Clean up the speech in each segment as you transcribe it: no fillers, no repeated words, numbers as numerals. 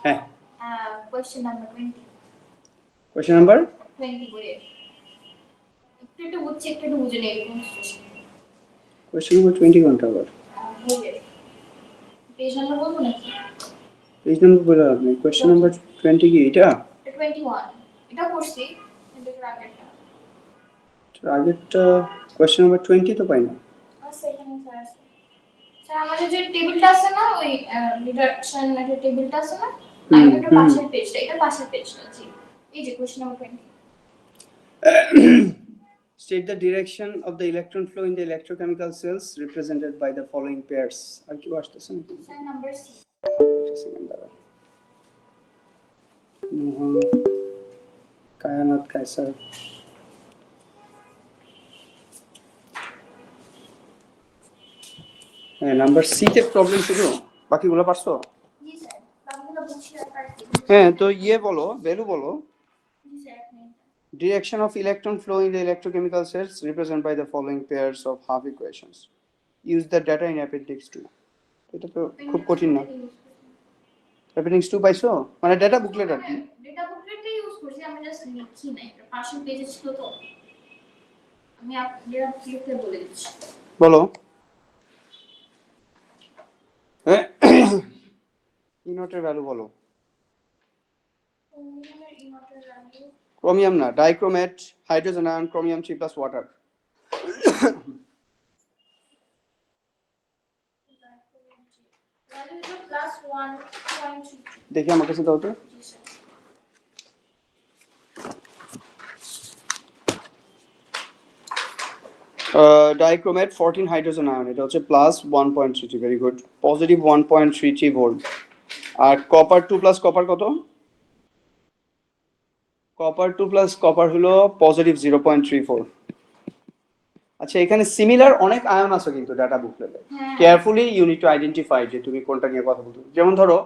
হ্যাঁ, question number 20 question number 20 বইয়ে একটু বুঝছি একটু বুঝে নেই এরকম situation। কোশ্চেন নাম্বার 20 কোনটা আবার? বইয়ে পেজ নাম্বার বলবো নাকি? পেজ নাম্বার বলে আপনি কোশ্চেন নাম্বার 20 কি এটা? 21 এটা করছি কিন্তু এর আগেরটা আগেরটা কোশ্চেন নাম্বার 20 তো পাই না। সেখানে স্যার আছে স্যার আমাদের যে টেবিলটা আছে না ওই রিডাকশন একটা টেবিলটা আছে না আমি এটা পাশের পেজটা এটা পাশের পেজটা জি এই যে question number 20 State the direction of the electron flow in the electrochemical cells represented by the following pairs. আর কি আসতেছে নাকি? স্যার নাম্বার সি সেকেন্ড দাঁড়া। মোহন কায়নাত কায়সার হ্যাঁ নাম্বার সি তে প্রবলেম শুধু বাকিগুলো পারছো? জি স্যার বাকিগুলো বুঝছি আর পারছি হ্যাঁ তো বলো ভ্যালু বলো জি স্যার এক minute direction of electron flow in the electrochemical cells represented by the following pairs of half equations. Use the data in appendix 2. এটা তো খুব কঠিন না। appendix 2 পাইছো মানে ডেটা বুকলেট আর কি ডেটা বুকলেটটাই ইউজ করছি আমি জাস্ট লিখছি না এটা পাশের পেজে ছিল তো আমি ডেটা বুকলেটে বলে দিচ্ছি বলো ইনোটের ভ্যালু বলো ক্রোমিয়াম না dichromate hydrogen ion chromium 3 plus water দেখি আমার কাছে দাও তো ডাইক্রোমেট 14 হাইড্রোজেন আয়ন এটা হচ্ছে plus 1.33 very good positive 1.33 volt আর কপার 2 প্লাস কপার কত কপার 2 প্লাস কপার হলো পজিটিভ 0.34 আচ্ছা এখানে সিমিলার অনেক আয়ন আছে কিন্তু ডাটা বুকলেটে carefully you need to identify যে তুমি কোনটা নিয়ে কথা বলছো যেমন ধরো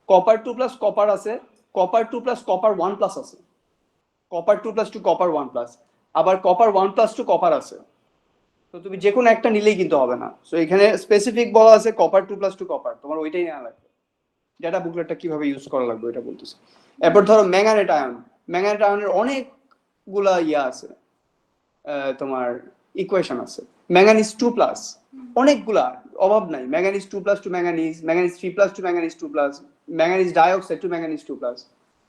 কপার 2 প্লাস কপার আছে কপার 2 প্লাস কপার 1 প্লাস আছে কপার 2 প্লাস 2 কপার 1 প্লাস আবার কপার 1 প্লাস 2 কপার আছে তো তুমি যে কোনো একটা নিলেই কিন্তু হবে না সো এখানে স্পেসিফিক বলা আছে কপার 2 প্লাস 2 কপার তোমার ওইটাই নেওয়া লাগবে ডাটা বুকলেটটা কিভাবে ইউজ করা লাগবে এটা বলতেছে এরপর ধরো ম্যাঙ্গানেট আয়নের অনেকগুলা ইয়া আছে তোমার ইকুয়েশন আছে ম্যাঙ্গানিজ 2 প্লাস অনেকগুলা অভাব নাই manganese 2 plus to manganese 3 plus to manganese 2 plus manganese dioxide to manganese 2 plus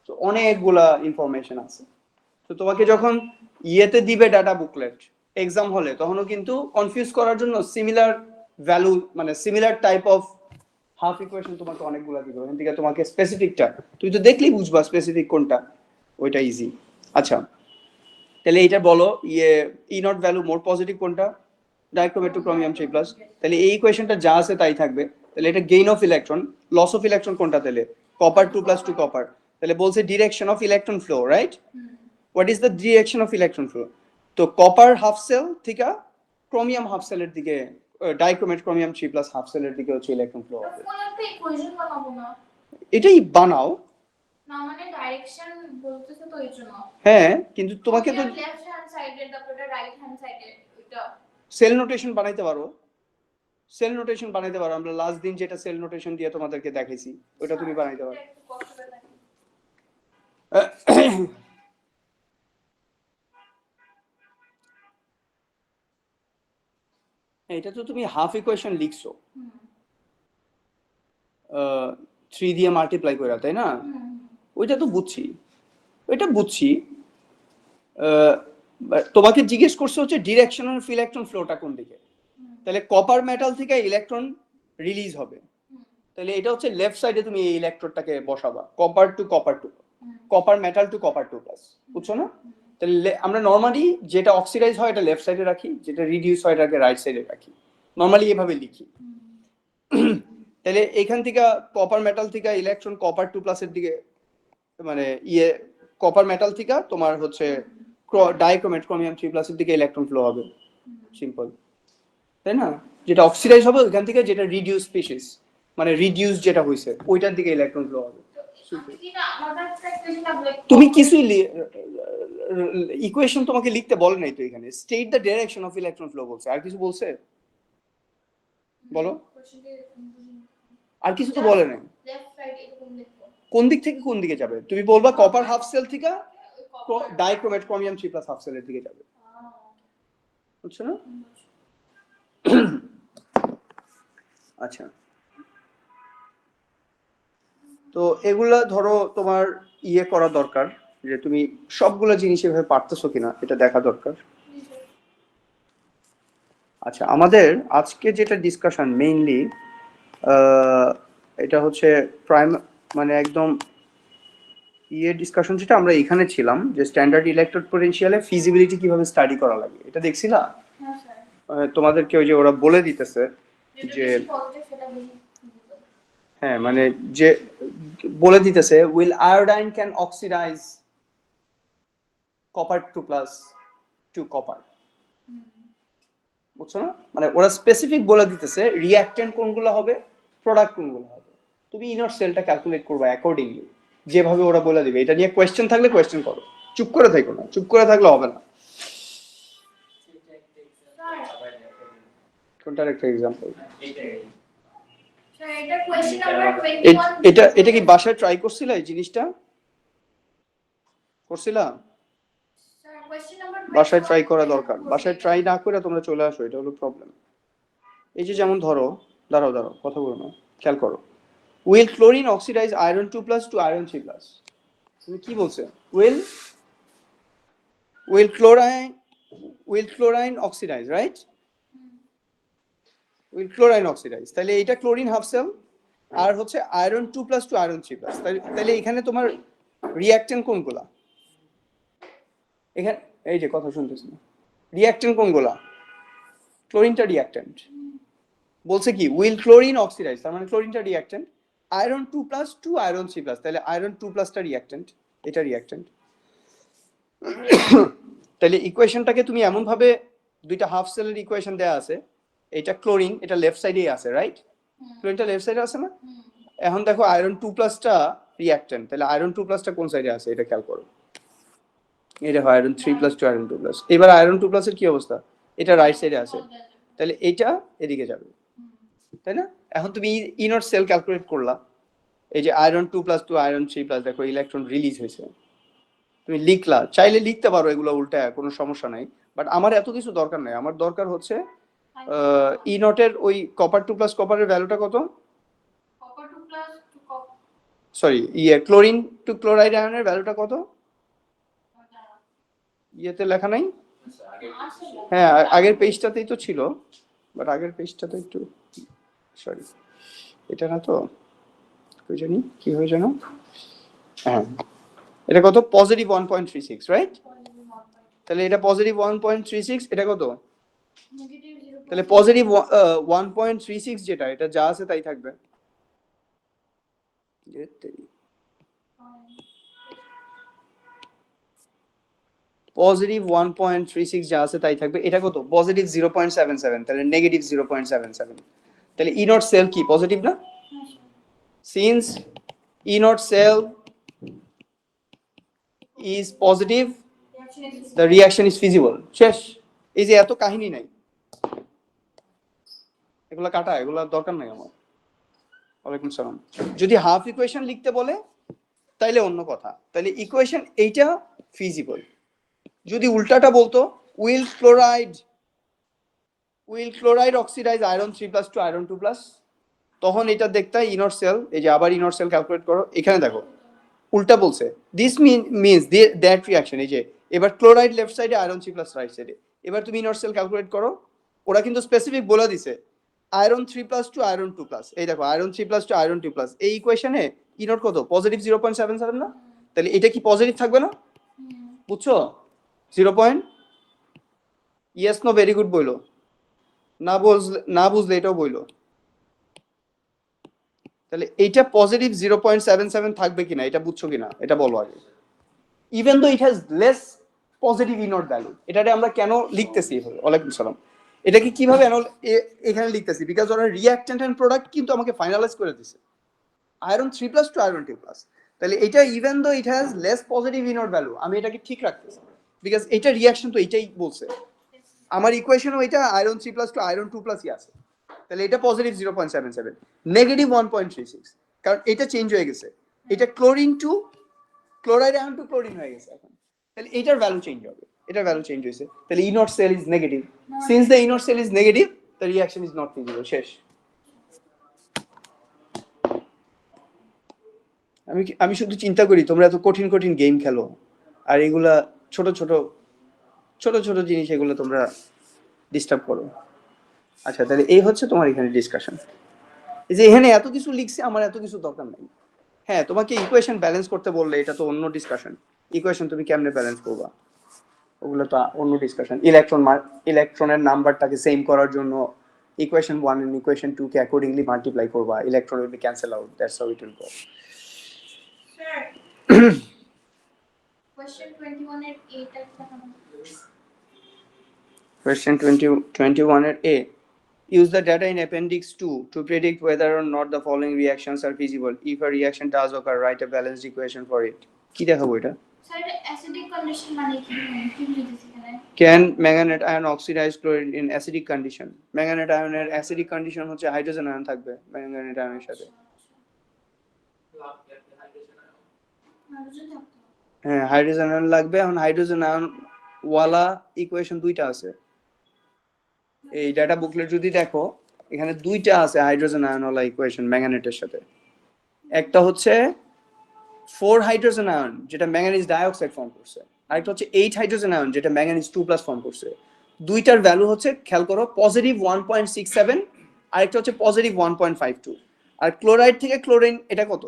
তো অনেকগুলা ইনফরমেশন আছে তো তোমাকে যখন ইয়েতে দিবে ডাটা বুকলেট এক্সাম হলে তখনও কিন্তু কনফিউজ করার জন্য সিমিলার ভ্যালু মানে similar type of half equation তোমাকে অনেকগুলা দিবে ওখান থেকে তোমাকে স্পেসিফিকটা তুমি তো দেখলেই বুঝবা স্পেসিফিক কোনটা ওইটা ইজি আচ্ছা তাহলে এটা বলো E not value more positive কোনটা ডাইক্রোমেট টু ক্রোমিয়াম 3 প্লাস তাহলে এই ইকুয়েশনটা যা আছে তাই থাকবে তাহলে এটা gain of electron loss of electron কোনটা তাহলে কপার 2 প্লাস 2 কপার তাহলে বলছে direction of electron flow right what is the direction of electron flow তো কপার হাফ সেল থেকে ক্রোমিয়াম হাফ সেলের দিকে ডাইক্রোমেট ক্রোমিয়াম 3 প্লাস হাফ সেলের দিকে হচ্ছে ইলেকট্রন ফ্লো হবে এটাই বানাও না মানে ডাইরেকশন বলতেছে তো এইজন্য হ্যাঁ কিন্তু তোমাকে তো লেফট হ্যান্ড সাইডে তারপরে রাইট হ্যান্ড সাইডে এটা সেল নোটেশন বানাইতে পারো আমরা লাস্ট দিন যেটা সেল নোটেশন দিয়ে তোমাদেরকে দেখাইছি ওটা তুমি বানাইতে পারো এটা তো তুমি হাফ ইকুয়েশন লিখছো 3 দিয়ে মাল্টিপ্লাই করে তাই না ওইটা তো বুঝছি তোমাকে জিজ্ঞেস করছে হচ্ছে ডিরেকশন অফ ইলেকট্রন ফ্লোটা কোন দিকে তাহলে কপার মেটাল থেকে ইলেকট্রন রিলিজ হবে তাহলে এটা হচ্ছে লেফট সাইডে তুমি এই ইলেকট্রোডটাকে বসাবা copper to copper metal to copper 2 plus বুঝছো না তাহলে আমরা নরমালি যেটা অক্সিডাইজ হয় এটা লেফট সাইডে রাখি যেটা রিডিউস হয় এটাকে রাইট সাইডে রাখি নরমালি এভাবে লিখি তাহলে এখান থেকে কপার মেটাল থেকে ইলেকট্রন কপার 2 প্লাসের দিকে মানে কপার মেটাল থেকে তোমার হচ্ছে ডাইক্রোমেট ক্রোমিয়াম 3 প্লাসের দিকে ইলেকট্রন ফ্লো হবে সিম্পল তাই না যেটা অক্সিডাইজ হবে ওইখান থেকে যেটা রিডিউস স্পিসিস মানে রিডিউস যেটা হইছে ওইটার দিকে ইলেকট্রন ফ্লো হবে তুমি কিছুই ইকুয়েশন তোমাকে লিখতে বলে নাই তো এখানে state the direction of electron flow বলছে আর কিছু বলছে বলো আর কিছু তো বলে নাই কোন দিক থেকে কোন দিকে যাবে? তুমি বলবা কপার হাফ সেল থেকে ডাইক্রোমেট ক্রোমিয়াম 3+ হাফ সেলের দিকে যাবে, বুঝছো না? আচ্ছা, তো এগুলা ধরো তোমার ইয়ে করা দরকার, যে তুমি সবগুলো জিনিস এভাবে পারতেছো কিনা এটা দেখা দরকার। আচ্ছা, আমাদের আজকে যেটা ডিসকাশন মেইনলি এটা হচ্ছে মানে একদম ইয়ে ডিসকাশন, যেটা আমরা এখানে ছিলাম যে স্ট্যান্ডার্ড ইলেকট্রোড পোটেনশিয়ালে ফিজিবিলিটি কিভাবে স্টাডি করা লাগে, এটা দেখছিলা? তোমাদেরকে ওই যে ওরা বলে দিতেছে যে হ্যাঁ, মানে যে বলে দিতেছে will iodine can oxidise copper 2+ to copper, বুঝছো না? মানে ওরা স্পেসিফিক বলে দিতেছে রিঅ্যাকট্যান্ট কোনগুলো হবে, প্রোডাক্ট কোনগুলো হবে। তুমি ইনার সেলটা ক্যালকুলেট করবে অ্যাকর্ডিংলি, যেভাবে ওরা বলে দিবে। এটা নিয়ে কোয়েশ্চেন থাকলে কোয়েশ্চেন করো, চুপ করে থাকো না, চুপ করে থাকলে হবে না। কোনটার একটা এক্সাম্পল? এটা কি বাসায় ট্রাই করছিলা এই জিনিসটা? করছিলা? বাসায় ট্রাই করা দরকার। বাসায় ট্রাই না করে তোমরা চলে আসো, এটা হলো প্রবলেম। এই যে যেমন ধরো, দাঁড়াও কথা বলো না, খেয়াল করো। Will chlorine oxidise iron 2+ to iron 3+। তুমি কি বলছে? Will chlorine oxidise, right? Will chlorine oxidise, তাহলে এইটা ক্লোরিন হাফ সেল, আর হচ্ছে আয়রন 2+ টু আয়রন 3+। তাহলে এখানে তোমার রিঅ্যাকট্যান্ট কোনগুলা? এখানে এই যে কথা শুনতেছি না, রিঅ্যাকট্যান্ট কোনগুলা? ক্লোরিনটা রিঅ্যাকট্যান্ট। বলছে কি উইল ক্লোরিন অক্সিডাইজ, তার মানে ক্লোরিনটা রিঅ্যাকট্যান্ট। আয়রন 2+ টু আয়রন 3+, তাহলে আয়রন 2+টা রিঅ্যাকট্যান্ট, এটা রিঅ্যাকট্যান্ট। তাহলে ইকুয়েশনটাকে তুমি এমন ভাবে, দুইটা হাফ সেলের ইকুয়েশন দেয়া আছে, এটা ক্লোরিন, এটা লেফট সাইডেই আছে, রাইট? ক্লোরিনটা লেফট সাইডে আছে না? এখন দেখো আয়রন 2+টা রিঅ্যাকট্যান্ট, তাহলে আয়রন 2+টা কোন সাইডে আছে এটা খেয়াল করো। এই দেখো আয়রন 3+ টু আয়রন 2+। এবার আয়রন 2+ এর কি অবস্থা? এটা রাইট সাইডে আছে, তাহলে এইটা এদিকে যাবে, তাই না? এখন তুমি ইনর সেল ক্যালকুলেট করলা, এই যে আয়রন 2+ টু আয়রন 3+, দেখো ইলেকট্রন রিলিজ হয়েছে। তুমি লিখলা, চাইলে লিখতে পারো এগুলো উল্টায়, কোনো সমস্যা নাই, বাট আমার এত কিছু দরকার নাই। আমার দরকার হচ্ছে ই নটের ওই কপার 2+ কপারের ভ্যালুটা কত? সরি, ক্লোরিন টু ক্লোরাইড আয়নের ভ্যালুটা কত? ইয়েতে লেখা নাই? হ্যাঁ, আগের পেজটাতেই তো ছিল, বাট আগের পেজটাতে একটু, সরি এটা না তো, কই জানি কি হয়ে জানো। হ্যাঁ, এটা কত? Positive 1.36, right? তাহলে এটা পজিটিভ 1.36, এটা কত? তাহলে পজিটিভ 1.36 যেটা, এটা যা আছে তাই থাকবে। পজিটিভ 1.36 যা আছে তাই থাকবে। এটা কত? পজিটিভ 0.77, তাহলে নেগেটিভ 0.77। তাহলে ই নট সেল কি পজিটিভ না? Since E not cell is positive, the reaction is feasible. শেষ। এই যে এত কাহিনী নাই, এগুলা কাটা, এগুলা দরকার নাই আমার। ওয়ালাইকুম সালাম। যদি হাফ ইকুয়েশন লিখতে বলে তাইলে অন্য কথা, তাহলে ইকুয়েশন এইটা ফিজিবল। যদি উল্টাটা বলতো will chloride oxidize iron 3+ to iron 2+, তখন এটা দেখতে ইনর সেল, এই যে আবার ইনর সেল ক্যালকুলেট করো, এখানে দেখো উল্টা বলছে, দিস মিনস দ্যাট রিঅ্যাকশন। এই যে এবার ক্লোরাইড লেফট সাইডে, আয়রন 3+ রাইট সাইডে। এবার তুমি ইনর সেল ক্যালকুলেট করো, ওরা কিন্তু স্পেসিফিক বলে দিছে আয়রন 3+ টু আয়রন 2+। এই দেখো আয়রন 3+ টু আয়রন 2+, এই ইকুয়েশনে ইনর কত? পজিটিভ 0.77 না? তাহলে এটা কি পজিটিভ থাকবে না? বুঝছো? 0. ইয়েস নো ভেরি গুড বইলো, না বুঝলে এটাও বইলো। তাহলে এইটা পজিটিভ 0.77 থাকবে কিনা, এটা বুঝছো কিনা এটা বলো আগে। Even though it has less positive E naught value, এটাতে আমরা কেন লিখতেছি? ওয়ালাইকুম সালাম। এটাকে কিভাবে এখানে লিখতেছি? বিকজ ওরা রিঅ্যাকট্যান্ট এন্ড প্রোডাক্ট কিন্তু আমাকে ফাইনালাইজ করে দিছে আয়রন 3+ টু আয়রন 2+। তাহলে এটা even though it has less positive E naught value, আমি এটাকে ঠিক রাখতেছি বিকজ এটা রিঅ্যাকশন তো এটাই বলছে। আমার ইকুয়েশনও এটা আয়রন 3+ টু আয়রন 2+ই আছে। তাহলে এটা পজিটিভ 0.77, নেগেটিভ 1.36, কারণ এটা চেঞ্জ হয়ে গেছে। এটা chlorine to chloride ion to chlorine হয়ে গেছে এখন, তাহলে এটার ভ্যালু চেঞ্জ হবে, এটার ভ্যালু চেঞ্জ হয়েছে, তাহলে E not cell is negative, since the E not cell is negative the reaction is not feasible. শেষ। আমি শুধু চিন্তা করি তোমরা এত কঠিন কঠিন গেম খেলো আর এগুলা ছোট ছোট ছোট ছোট জিনিস এগুলো তোমরা ডিস্টার্ব করো। আচ্ছা তাহলে এই হচ্ছে তোমার এখানে ডিসকাশন। এই যে এখানে এত কিছু লিখছে, আমার এত কিছু দরকার নাই। হ্যাঁ তোমাকে ইকুয়েশন ব্যালেন্স করতে বললে এটা তো অন্য ডিসকাশন, ইকুয়েশন তুমি কেমনে ব্যালেন্স করবা ওগুলো তো অন্য ডিসকাশন। ইলেকট্রনের নাম্বারটাকে সেম করার জন্য ইকুয়েশন 1 এন্ড ইকুয়েশন 2 কে অ্যাকর্ডিংলি মাল্টিপ্লাই করবা, electron will be cancel out, that's how it will go. Question 21 এর এইটা একটা হবে। Question 21 at A. Use the data in appendix 2 to predict whether or not the following reactions are feasible. If a reaction does occur, write a balanced equation for it. কি দেখাবো এটা? Sir এটা acidic condition মানে কি লিখেছি এখানে? Can manganate ion oxidize chlorine in acidic condition? Manganate ion এর acidic condition হচ্ছে হাইড্রোজেন আয়ন থাকবে manganate ion এর সাথে। হাইড্রোজেন থাকতো। হ্যাঁ হাইড্রোজেন আয়ন লাগবে। এখন হাইড্রোজেন আয়ন ওয়ালা ইকুয়েশন দুইটা আছে এই ডাটা বুকলেট যদি দেখো, এখানে দুইটা আছে হাইড্রোজেন আয়ন ওয়ালা ইকুয়েশন ম্যাঙ্গানেটের সাথে। একটা হচ্ছে 4 হাইড্রোজেন আয়ন যেটা ম্যাঙ্গানিজ ডাইঅক্সাইড ফর্ম করছে, আরেকটা হচ্ছে 8 হাইড্রোজেন আয়ন যেটা ম্যাঙ্গানিজ 2+ ফর্ম করছে। দুইটার ভ্যালু হচ্ছে খেয়াল করো পজিটিভ 1.67, আরেকটা হচ্ছে পজিটিভ 1.52। আর ক্লোরাইড থেকে ক্লোরিন এটা কত?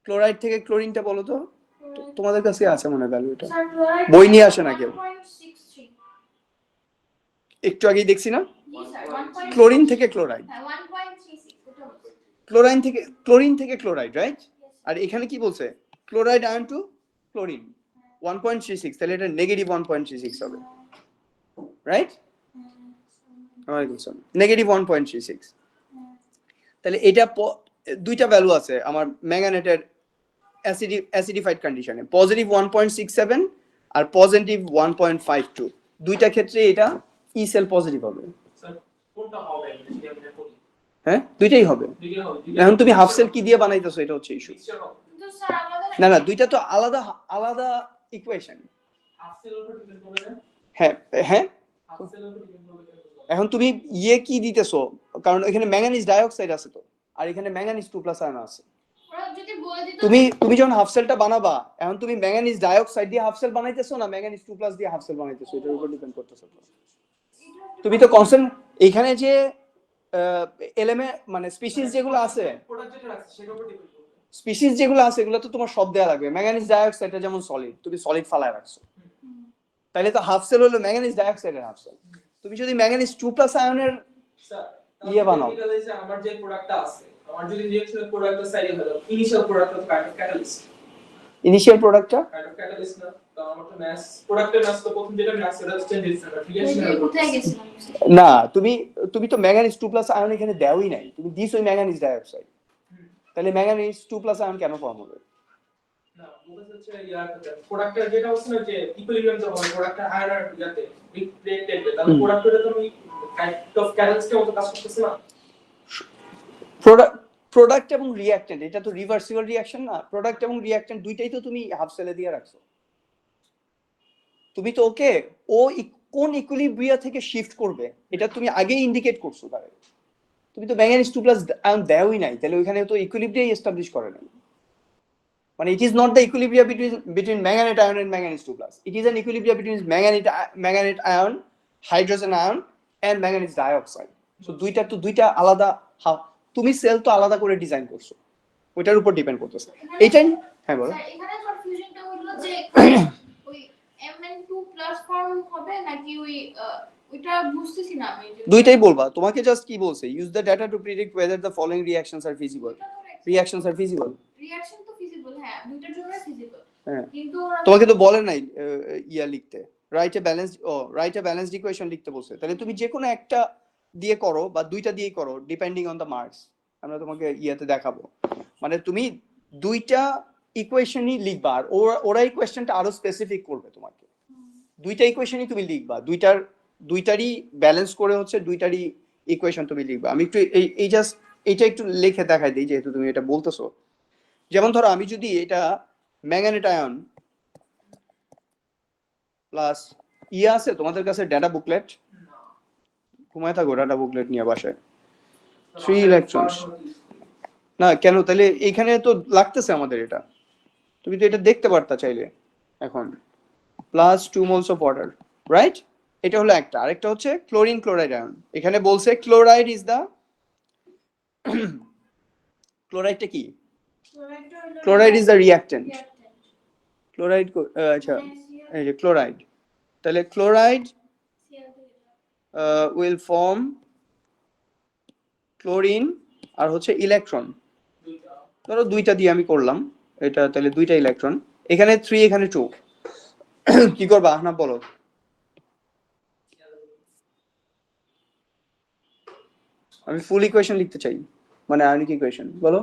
ক্লোরাইড থেকে ক্লোরিনটা বলো তো, তোমাদের কাছে আছে মনে হয় ভ্যালু এটা? স্যার ক্লোরাইড বই নিয়ে আসে না কেউ? 1.63। একটু আগেই দেখছি না, জি স্যার 1. ক্লোরিন থেকে ক্লোরাইড, হ্যাঁ 1.36 ওটা বলছি। ক্লোরিন থেকে ক্লোরাইড, রাইট? আর এখানে কি বলছে? ক্লোরাইড আয়ন টু ক্লোরিন 1.36, তাহলে এটা নেগেটিভ 1.36 হবে, রাইট? নেগেটিভ 1.36। তাহলে এটা দুইটা ভ্যালু আছে আমার ম্যাঙ্গানেটের অ্যাসিডিফাইড কন্ডিশনে, পজিটিভ 1.67 আর পজিটিভ 1.52। দুইটা ক্ষেত্রে এটা ই সেল পজিটিভ হবে। কোনটা হবে যদি আমরা করি? হ্যাঁ দুইটাই হবে। এখন তুমি হাফ সেল কি দিয়ে বানাইতেছো এটা হচ্ছে ইস্যু। কিন্তু স্যার আমাদের না না দুইটা তো আলাদা আলাদা ইকুয়েশন। হাফ সেলের উপর ডিপেন্ড করবে না? হ্যাঁ হ্যাঁ হাফ সেলের উপর ডিপেন্ড করবে। এখন তুমি ইয়ে কি দিতেছো, কারণ এখানে ম্যাঙ্গানিজ ডাইঅক্সাইড আছে তো, আর এখানে ম্যাঙ্গানিজ 2+ আয়ন আছে। ওরা যদি বলে দিত তুমি যখন হাফ সেলটা বানাবা, এখন তুমি ম্যাঙ্গানিজ ডাইঅক্সাইড দিয়ে হাফ সেল বানাইতেছো না ম্যাঙ্গানিজ 2+ দিয়ে হাফ সেল বানাইতেছো, এটার উপর ডিপেন্ড করতেছে। তুমি তো কনসেন্ট এখানে যে এলিমেন্ট মানে স্পিসিস যেগুলো আছে, প্রোডাক্ট যেটা আছে সেটার উপর ডিপেন্ড করবে। স্পিসিস যেগুলো আছে এগুলো তো তোমার সব দেয়া লাগবে। ম্যাঙ্গানিজ ডাইঅক্সাইডটা যেমন সলিড, তুমি সলিড ফালায় রাখছো, তাহলে তো হাফ সেল হলো ম্যাঙ্গানিজ ডাইঅক্সাইডের হাফ সেল। তুমি যদি ম্যাঙ্গানিজ 2+ আয়নের স্যার ইয়ে বানাও, আমার যে প্রোডাক্টটা আছে, আমার যদি রিঅ্যাকশনের প্রোডাক্টটা সাইডে হলো ইনিশিয়াল প্রোডাক্টটা তো কাইন্ড অফ ক্যাটালিস্ট, ইনিশিয়াল প্রোডাক্টটা না তো আমার তো ম্যাস প্রোডাক্টের ম্যাস তো প্রথম যেটা ম্যাস সেটা চেঞ্জ হচ্ছে না, ঠিক আছে? কোথায় গেছিলাম? না তুমি তো ম্যাঙ্গানিজ 2+ আয়ন এখানে দেওই নাই, তুমি দিছোই ম্যাঙ্গানিজ ডাইঅক্সাইড, তাহলে ম্যাঙ্গানিজ 2+ আয়ন কেন ফর্ম হবে? না বলতে হচ্ছে ইয়ার প্রোডাক্টের যেটা হচ্ছে না যে ইকুইলিব্রিয়াম যখন প্রোডাক্টের আয়ন আর ইয়াতে রিলেটেড, তাহলে প্রোডাক্টটা তো কাইন্ড অফ ক্যাটালিস্টের মতো কাজ করতেছে না। প্রোডাক্ট এবং রিঅ্যাকট্যান্ট এটা তো রিভার্সিবল রিঅ্যাকশন না, প্রোডাক্ট এবং রিঅ্যাকট্যান্ট দুইটাই তো তুমি হাফ সেলে দিয়ে রাখছো। তুমি তো ওকে ও কোন ইকুইলিব্রিয়া থেকে শিফট করবে এটা তুমি আগেই ইন্ডিকেট করছো তাহলে। তুমি তো ম্যাঙ্গানিজ 2+ আয়ন দেওই নাই, তাহলে ওইখানে তো ইকুইলিব্রিয়াই এস্টাবলিশ করে নাই। মানে it is not the equilibrium between manganate ion and manganese 2+. It is an equilibrium between manganate ion, hydrogen ion and manganese dioxide. So দুইটা আলাদা, তুমি সেল তো আলাদা করে ডিজাইন করছো, ওইটার উপর ডিপেন্ড করতেছে এইটাই। হ্যাঁ বলো। স্যার এখানে কনফিউশনটা হলো যে ওই Mn2+ ফর্ম হবে নাকি ওইটা বুঝতেছি না আমি। দুইটাই বলবা, তোমাকে জাস্ট কি বলছে, use the data to predict whether the following reactions are feasible. Reactions are feasible. Reaction তো ফিজিবল, হ্যাঁ দুইটার জন্য ফিজিবল, হ্যাঁ কিন্তু তোমাকে তো বলে নাই ইয়া লিখতে, রাইট এ ব্যালেন্সড ইকুয়েশন লিখতে বলছে। তাহলে তুমি যে কোনো একটা দিয়ে করো বা দুইটা দিয়েই করো ডিপেন্ডিং অন দ্য মার্কস, আমরা তোমাকে ইয়াতে দেখাবো। মানে তুমি দুইটা ইকুয়েশনই লিখবা, আর ওরা এই কোয়েশ্চেনটা আরো স্পেসিফিক করবে তোমাকে। দুইটা ইকুয়েশনই তুমি লিখবা, দুইটারই ব্যালেন্স করে হচ্ছে দুইটারই ইকুয়েশন তুমি লিখবা। আমি একটু এই জাস্ট এইটা একটু লিখে দেখাই দিই যেহেতু তুমি এটা বলতেছো। যেমন ধরো আমি যদি এটা ম্যাঙ্গানেট আয়ন প্লাস আছে তোমাদের কাছে ডাটা বুকলেট, ঘুমায় থাকো ডাটা বুকলেট নিয়ে বাসায়। 3 ইলেকট্রনস না কেন, তাহলে এইখানে তো লাগতেছে আমাদের এটা, তুমি তো এটা দেখতে পারতা চাইলে এখন। Plus 2 moles of water, right? এটা হলো একটা। আরেকটা হচ্ছে ক্লোরিন ক্লোরাইড আয়ন। এখানে বলছে ক্লোরাইড ইজ দা ক্লোরাইডটা কি? Chloride is the reactant. Chloride আচ্ছা এই যে ক্লোরাইড, তাহলে ক্লোরাইড উইল ফর্ম ক্লোরিন আর হচ্ছে ইলেকট্রন। ধরো দুইটা দিয়ে আমি করলাম এটা, তাহলে দুইটা ইলেকট্রন, এখানে 3 এখানে 2। কি করবা না বলো? আমি ফুল ইকুয়েশন লিখতে চাই, মানে আয়নিক ইকুয়েশন। বলো,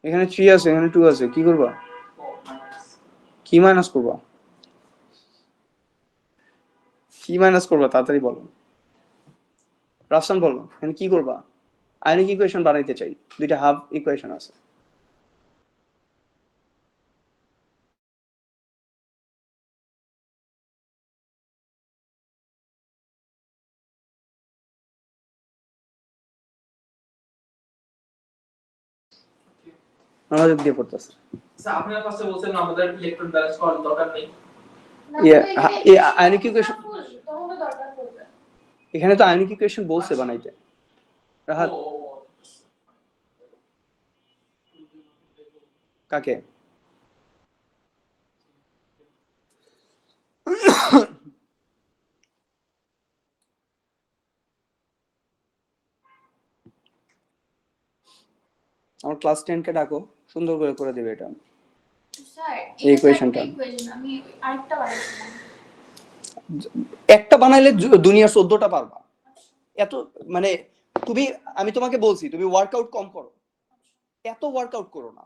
এখানে 3 আছে, এখানে 2 আছে, কি করবা? কি মাইনাস করবা? কি মাইনাস করবা তাড়াতাড়ি বলো। রাফসান বলো, এখানে কি করবা? আয়নিক ইকুয়েশন বানাইতে চাই, দুইটা হাফ ইকুয়েশন আছে। আমাদের দিয়ে পড়তেছে। স্যার আপনারা ফার্স্টে বলছেন আমাদের ইলেকট্রন ব্যালেন্স করার দরকার নেই। আয়নিক ইকুয়েশন এখানে তো আয়নিক ইকুয়েশন বলছে বানাইতে। রাহাত কাকে? আমার ক্লাস 10 কে ডাকো, সুন্দর করে দেবে এটা। স্যার এই ইকুয়েশনটা আমি আরেকটা বানাইছিলাম। একটা বানাইলে দুনিয়ার 14টা পারবা। এত মানে আমি তোমাকে বলছি তুমি ওয়ার্কআউট কম করো, এত ওয়ার্কআউট করো না,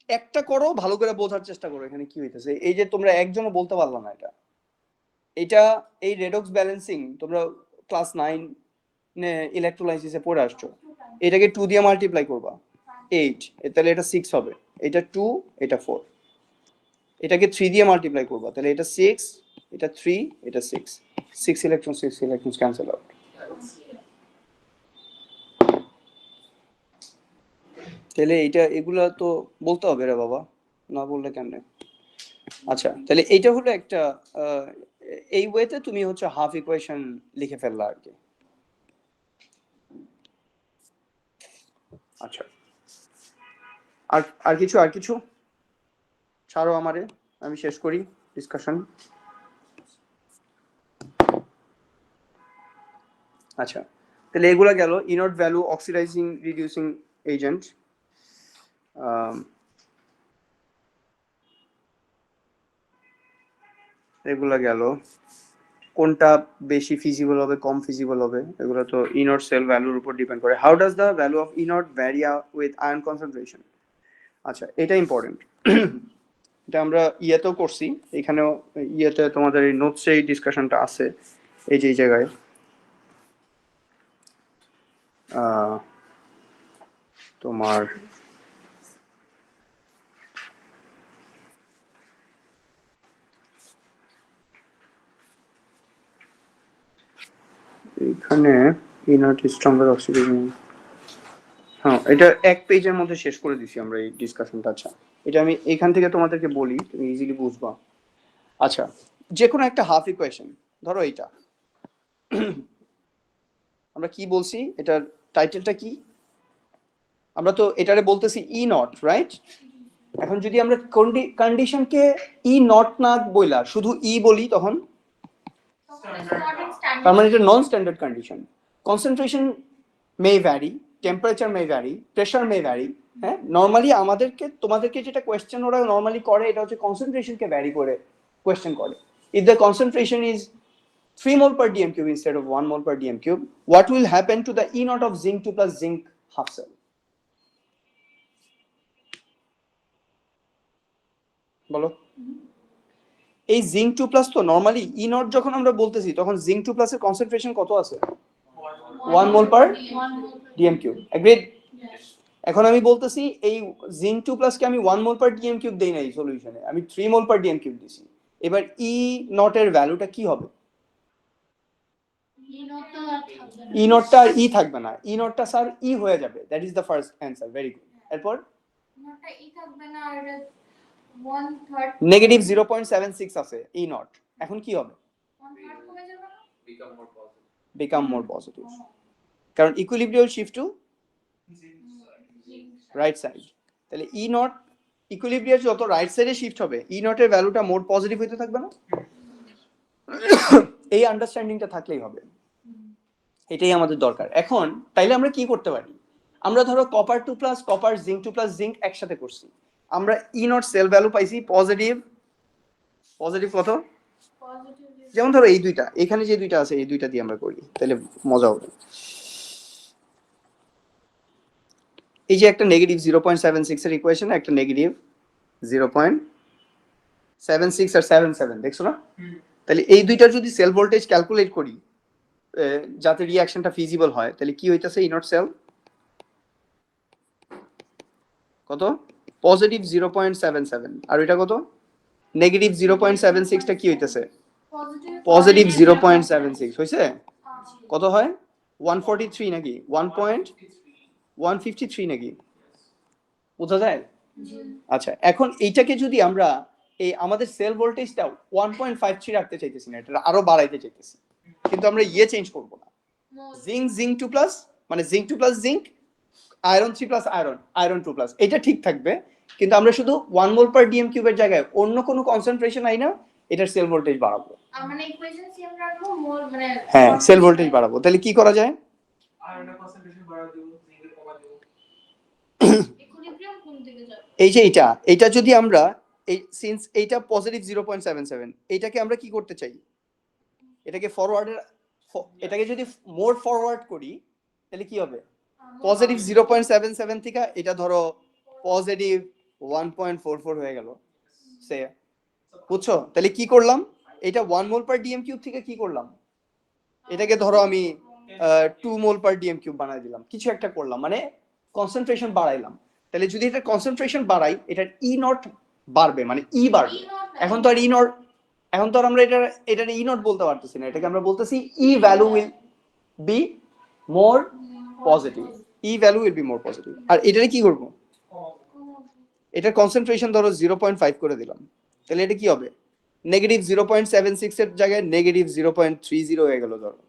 একটা করো, ভালো করে বোঝার চেষ্টা করো এখানে কি হইতেছে। এই যে তোমরা একজনও বলতে পারলা না এটা এই রেডক্স ব্যালেন্সিং তোমরা ক্লাস 9 ইলেকট্রোলাইসিসে পড়ে আসছো। এটাকে 2 দিয়ে মাল্টিপ্লাই করবা 8, তাহলে এটা 6 হবে। এটা 2, এটা 4। এটাকে 3 দিয়ে মাল্টিপ্লাই করবা, তাহলে এটা 6, এটা 3, এটা 6। 6 ইলেকট্রন 6 ইলেকট্রনস ক্যান্সেল আউট। তাহলে এগুলা তো বলতে হবে রে বাবা, না বললে কেমনে? আচ্ছা, তাহলে এইটা হলো একটা এই ওয়েতে তুমি হচ্ছে হাফ ইকুয়েশন লিখে ফেললা আর কি। আচ্ছা, আর কিছু ছাড়ো আমারে, আমি শেষ করি ডিসকাশন। আচ্ছা, তাহলে এগুলা গেল ইনট ভ্যালু, অক্সিডাইজিং রিডিউসিং এজেন্ট। এগুলা গেল, কোনটা বেশি ফিজিবল হবে কম ফিজিবল হবে এগুলো তো ইনট সেল ভ্যালুর উপর ডিপেন্ড করে। How does the value of E naught vary with ion concentration? আচ্ছা, এটা ইম্পর্টেন্ট। এটা আমরা ইয়েতেও করছি, এখানেও ইয়েতে তোমাদের এই নোটসে এই ডিসকাশনটা আছে। এই যে এই জায়গায় তোমার এখানে ইনার্ট স্ট্রঙ্গার অক্সিডেশন, হ্যাঁ এটা এক পেজের মধ্যে শেষ করে দিছি আমরা এই ডিসকাশনটা। আচ্ছা, এটা আমি এখান থেকে তোমাদেরকে বলি, তুমি ইজিলি বুঝবা। আচ্ছা, যে কোনো একটা হাফ ইকুয়েশন, ধরো এইটা আমরা কি বলছি, এটার টাইটেলটা কি? আমরা তো এটারে বলতেছি ই নট, রাইট? এখন যদি আমরা কন্ডিশনকে ই নট না বইলা শুধু ই বলি, তখন তার মানে এটা নন স্ট্যান্ডার্ড কন্ডিশন। কনসেন্ট্রেশন মে ভ্যারি, টেম্পারেচার মে ভ্যারি, প্রেশার মে ভ্যারি। হ্যাঁ, নর্মালি তোমাদেরকে যেটা কোয়েশ্চেন ওরা নর্মালি করে, এটা হচ্ছে কনসেন্ট্রেশনকে ভ্যারি করে কোয়েশ্চেন করে। If the concentration is 3 mol per dm cube instead of 1 mol per dm cube, what will happen to the E naught of zinc 2 plus zinc half cell? বলো, এই zinc 2 plus তো normally E not যখন আমরা বলতেছি তখন zinc 2 প্লাসের concentration কত আছে? 1 mol per dm cube, agreed? এখন আমি বলতেছি এই জিঙ্ক 2 প্লাসকে আমি 1 মোল পার ডিএম কিউব দেই নাই সলিউশনে, আমি 3 মোল পার ডিএম কিউব দিছি। এবার ই নট এর ভ্যালুটা কি হবে? ই নটটা আর ই থাকবে না, ই নটটা স্যার ই হয়ে যাবে। That is the first answer, very good. এরপর নটটা ই থাকবে না, আর 1/3 নেগেটিভ 0.76 আছে ই নট, এখন কি হবে? 1/3 কমে যাবে না? বিকাম মোর পজিটিভ, কারণ equilibrium shift to right side. তাহলে ই নট ইকুইলিব্রিয়াম যত রাইট সাইডে শিফট হবে ই নটের ভ্যালুটা মোর পজিটিভ হইতে থাকবে না? এই আন্ডারস্ট্যান্ডিংটা থাকলেই হবে, এটাই আমাদের দরকার। এখন তাইলে আমরা কি করতে পারি? আমরা ধরো copper 2 plus copper, zinc 2 plus zinc একসাথে করছি, আমরা ই নট সেল ভ্যালু পাইছি পজিটিভ কত? পজিটিভ যেমন ধরো এই দুইটা, এখানে যে দুইটা আছে এই দুইটা দিয়ে আমরা করি, তাহলে মজা হবে। এই যে একটা নেগেটিভ 0.76 এর ইকুয়েশন, একটা নেগেটিভ 0.76 আর 77, দেখছো না? তাহলে এই দুইটার যদি সেল ভোল্টেজ ক্যালকুলেট করি যাতে রিঅ্যাকশনটা ফিজিবল হয়, তাহলে কি হইতাছে? ই নট সেল কত? পজিটিভ 0.77, আর এটা কত? নেগেটিভ 0.76 টা কি হইতাছে? পজিটিভ 0.76 হইছে? কত হয়? 143 নাকি 1.153 নাকি? বোঝা যায়? আচ্ছা, এখন এইটাকে যদি আমরা এই আমাদের সেল ভোল্টেজটা 1.53 রাখতে চাইতেছি না, এটা আরো বাড়াইতে চাইতেছি, কিন্তু আমরা চেঞ্জ করব না। জিঙ্ক 2 প্লাস মানে zinc 2 plus zinc, iron 3 plus iron 2 plus, এটা ঠিক থাকবে, কিন্তু আমরা শুধু 1 মোল পার ডিএম কিউবের জায়গায় অন্য কোনো কনসেন্ট্রেশন আই না, এটার সেল ভোল্টেজ বাড়াবো। মানে ইকুয়েশন সেম রাখবো, মোল মানে হ্যাঁ, সেল ভোল্টেজ বাড়াবো। তাহলে কি করা যায়? আয়রনের কনসেন্ট্রেশন বাড়া দেব, জিঙ্কের কমা দেব। ইকুইলিব্রিয়াম কোন দিকে যাবে? এই যে এটা যদি আমরা এই সিন্স এইটা পজিটিভ 0.77, এইটাকে আমরা কি করতে চাই? এটাকে এটাকে যদি মোর ফরওয়ার্ড করি তাহলে কি হবে? পজিটিভ 0.77 থেকে এটা ধরো পজিটিভ 1.44 হয়ে গেল, সে বুঝছো? তাহলে কি করলাম? এটা 1 মোল পার ডিএম কিউব থেকে কি করলাম? এটাকে ধরো আমি 2 মোল পার ডিএম কিউব বানাই দিলাম, কিছু একটা করলাম, মানে কনসেন্ট্রেশন বাড়াইলাম। তাহলে যদি এটা কনসেন্ট্রেশন বাড়াই, এটার ই নট বাড়বে, মানে ই বাড়বে। এখন তো আর আমরা এটা ই নট বলতে পারতেছি না, এটাকে আমরা বলতেছি E value will be more positive, E value will be more positive. আর এটারে কি করব? এটার কনসেন্ট্রেশন ধরো 0.5 করে দিলাম, তাহলে এটা কি হবে? নেগেটিভ 0.76 এর জায়গায় নেগেটিভ 0.30 হয়ে গেল ধরো।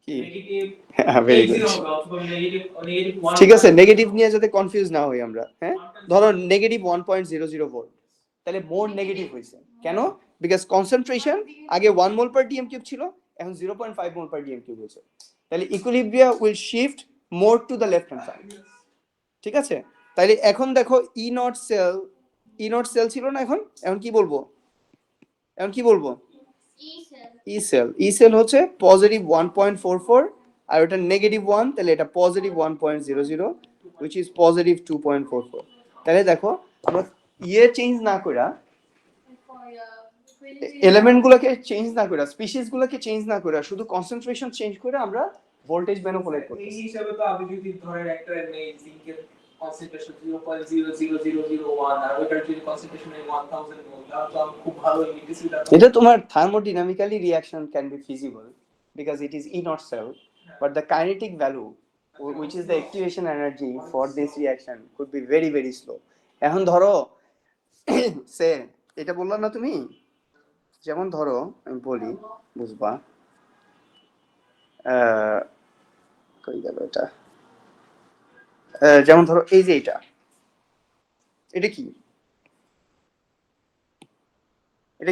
কি ভেরি গুড, ঠিক আছে, নেগেটিভ নিয়ে যাতে কনফিউজ না হই আমরা। হ্যাঁ, ধরো নেগেটিভ 1.00 ভোল্ট, তাহলে মোর নেগেটিভ হইছে কেন? বিকজ কনসেন্ট্রেশন আগে 1 মোল পার ডিএম কিউব ছিল, এখন 0.5 মোল পার ডিএম কিউব হয়েছে। তাহলে equilibrium will shift more to the left hand side. ঠিক আছে, তাহলে এখন দেখো ই নট সেল ছিল না, এখন কি বলবো? ই সেল হচ্ছে পজিটিভ 1.44, আর ওটা নেগেটিভ 1, তাহলে এটা পজিটিভ 1.00, which is পজিটিভ 2.44। তাহলে দেখো আমরা চেঞ্জ না কইরা, এলিমেন্ট গুলোকে চেঞ্জ না কইরা, স্পিসিস গুলোকে চেঞ্জ না কইরা, শুধু কনসেন্ট্রেশন চেঞ্জ করে আমরা ভোল্টেজ ম্যানিপুলেট করতেছি। এই হিসাবে তো আমি যদি ধরেন একটা নেই জিঙ্কের কনসেন্ট্রেশন 0.00001 আর ওটার যদি কনসেন্ট্রেশন 1000 মোল, তাহলে তো আমি খুব ভালো ইন্ডিসি ডাটা। এটা তোমার thermodynamically reaction can be feasible because it is E not cell, but the kinetic value, which is the activation energy for this reaction, could be very very slow. এখন ধরো সে এটা বললা না তুমি, যেমন ধরো আমি বলি বুঝবা, কই গেল এটা, যেমন ধরো এই যে এটা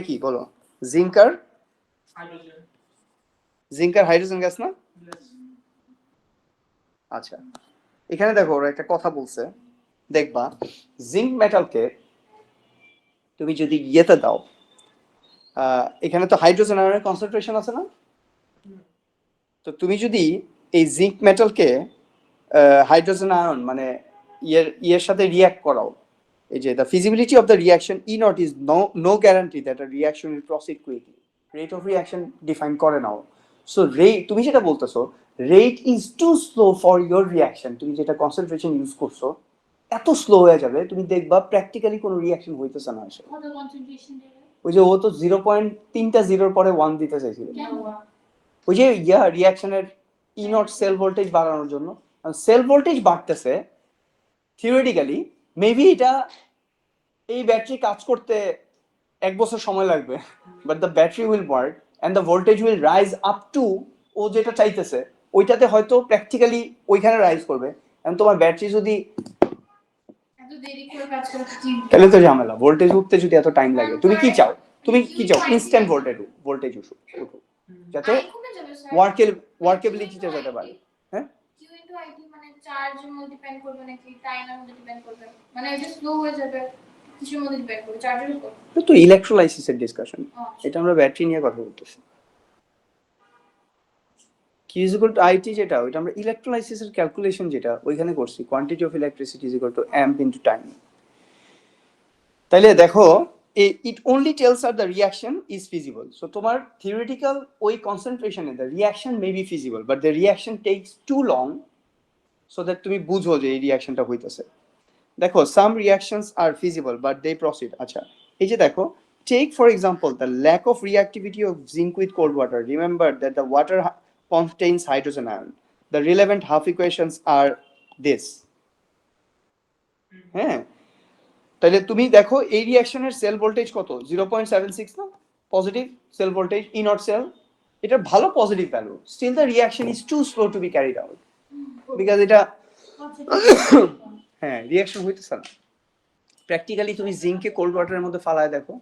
কি বলো? জিঙ্কার হাইড্রোজেন গ্যাস না? আচ্ছা, এখানে দেখো ওরা একটা কথা বলছে, দেখবা জিঙ্ক মেটালকে তুমি যদি ইয়েতে দাও, এখানে তো হাইড্রোজেন আয়নের কনসেন্ট্রেশন আছে না, তো তুমি যদি এই জিঙ্ক মেটালকে হাইড্রোজেন আয়ন মানে ইয়ের সাথে রিঅ্যাক্ট করাও, এই যে the feasibility of the reaction E naught is no guarantee that a reaction will proceed quickly, rate of reaction define করে নাও। সো রেট, তুমি যেটা বলতেছো rate is too slow for your reaction, তুমি যেটা কনসেন্ট্রেশন ইউজ করছো এত slow হয়ে যাবে, তুমি দেখবা প্র্যাকটিক্যালি কোনো রিয়াকশন হইতেছে না আসলে। কত কনসেন্ট্রেশন দেবে? ওই যে ও তো 0.3টা জিরোর পরে 1 দিতে চাইছিল, কেন? ওই যে রিয়াকশনের ই নট সেল ভোল্টেজ বাড়ানোর জন্য। সেল ভোল্টেজ বাড়তেছে থিওরিটিক্যালি, মেবি এটা এই ব্যাটারি কাজ করতে 1 বছর সময় লাগবে, but the battery will work and the voltage will rise up to ও যেটা চাইতেছে ওইটাতে হয়তো প্র্যাকটিক্যালি ওইখানে রাইজ করবে। এবং তোমার ব্যাটারি যদি এত দেরি করে কাজ করতে কি? তাহলে তো ঝামেলা, ভোল্টেজ উঠতে যদি এত টাইম লাগে, তুমি কি চাও? তুমি কি চাও? ইনস্ট্যান্ট ভোল্টেজ উঠুক, যাতে কমে যাবে স্যার। ওয়ার্কেবিলিটিটা যেতে পারে। হ্যাঁ, কিউ ইনটু আইটি মানে চার্জের মধ্যে ডিপেন্ড করবে নাকি টাইমের মধ্যে ডিপেন্ড করবে? মানে এটা স্লো হয়ে যাবে কিসের মধ্যে ডিপেন্ড করবে? চার্জের উপর? এটা তো ইলেকট্রোলাইসিসের ডিসকাশন, আচ্ছা। এটা আমরা ব্যাটারি নিয়ে কথা বলতেছি। Q is equal to IT যেটা ওইটা আমরা ইলেকট্রোলাইসিসের ক্যালকুলেশন যেটা ওইখানে করছি, quantity of electricity is equal to amp into time. তাইলে দেখো it only tells are the reaction is feasible. So তোমার থিওরিটিক্যাল ওই কনসেন্ট্রেশনে the reaction may be feasible, but the reaction takes too long so that তুমি বুঝো যে এই রিয়াকশনটা হইতেছে। দেখো some reactions are feasible but they proceed. আচ্ছা, এই যে দেখো, take for example the lack of reactivity of zinc with cold water. Remember that the water contains hydrogen ion. The relevant half equations are this. হ্যাঁ, তাহলে তুমি দেখো এই রিঅ্যাকশনের sell voltage কত? 0.76 না? Positive cell voltage E not cell, এটা ভালো positive value. Still the reaction is too slow to be carried out because এটা হ্যাঁ রিঅ্যাকশন হইতেছে না। প্র্যাকটিক্যালি তুমি জিঙ্ককে কোল্ড ওয়াটারের মধ্যে ফালায় দেখো,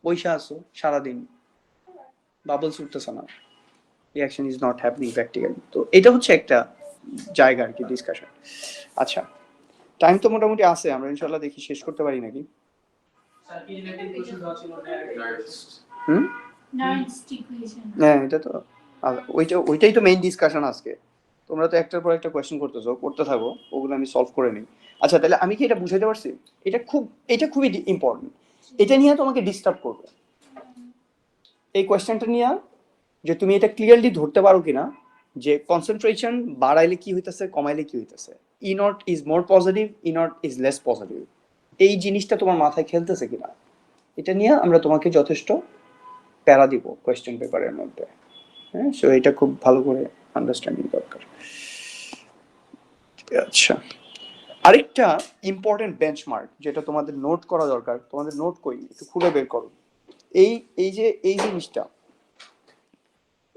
পয়সা আসো সারাদিন, বাবলস উঠতেছে না, reaction is not happening practically. তো এটা হচ্ছে একটা জায়গা আর কি ডিসকাশন। আচ্ছা, টাইম তো মোটামুটি আছে, আমরা ইনশাআল্লাহ দেখি শেষ করতে পারি নাকি। স্যার কি রিলেটেড কোশ্চেন দেওয়া ছিল হুম, Nernst equation. হ্যাঁ এটা তো ওইটাই তো মেইন ডিসকাশন আজকে। তোমরা তো একটার পর একটা কোয়েশ্চেন করতেছো, করতে থাকো, ওগুলো আমি সলভ করে নিই। আচ্ছা, তাহলে আমি কি এটা বুঝাতে পারছি? এটা খুবই ইম্পর্টেন্ট, এটা নিয়ে তোমাকে ডিস্টার্ব করবে এই কোয়েশ্চেনটা নিয়ে, যে তুমি এটা ক্লিয়ারলি ধরতে পারো কিনা যে কনসেন্ট্রেশন বাড়াইলে কি হইতেছে, কমাইলে কি হইতেছে, E naught is more positive, E naught is less positive, এই জিনিসটা তোমার মাথায় খেলতেছে কিনা, এটা নিয়ে আমরা তোমাকে যথেষ্ট প্যারা দিব কোয়েশ্চেন পেপারের মধ্যে। হ্যাঁ, সো এটা খুব ভালো করে আন্ডারস্ট্যান্ডিং দরকার। আচ্ছা, আরেকটা ইম্পর্টেন্ট বেঞ্চমার্ক যেটা তোমাদের নোট করা দরকার, তোমাদের নোট কই একটু খুলে বের করো, এই যে এই জিনিসটা,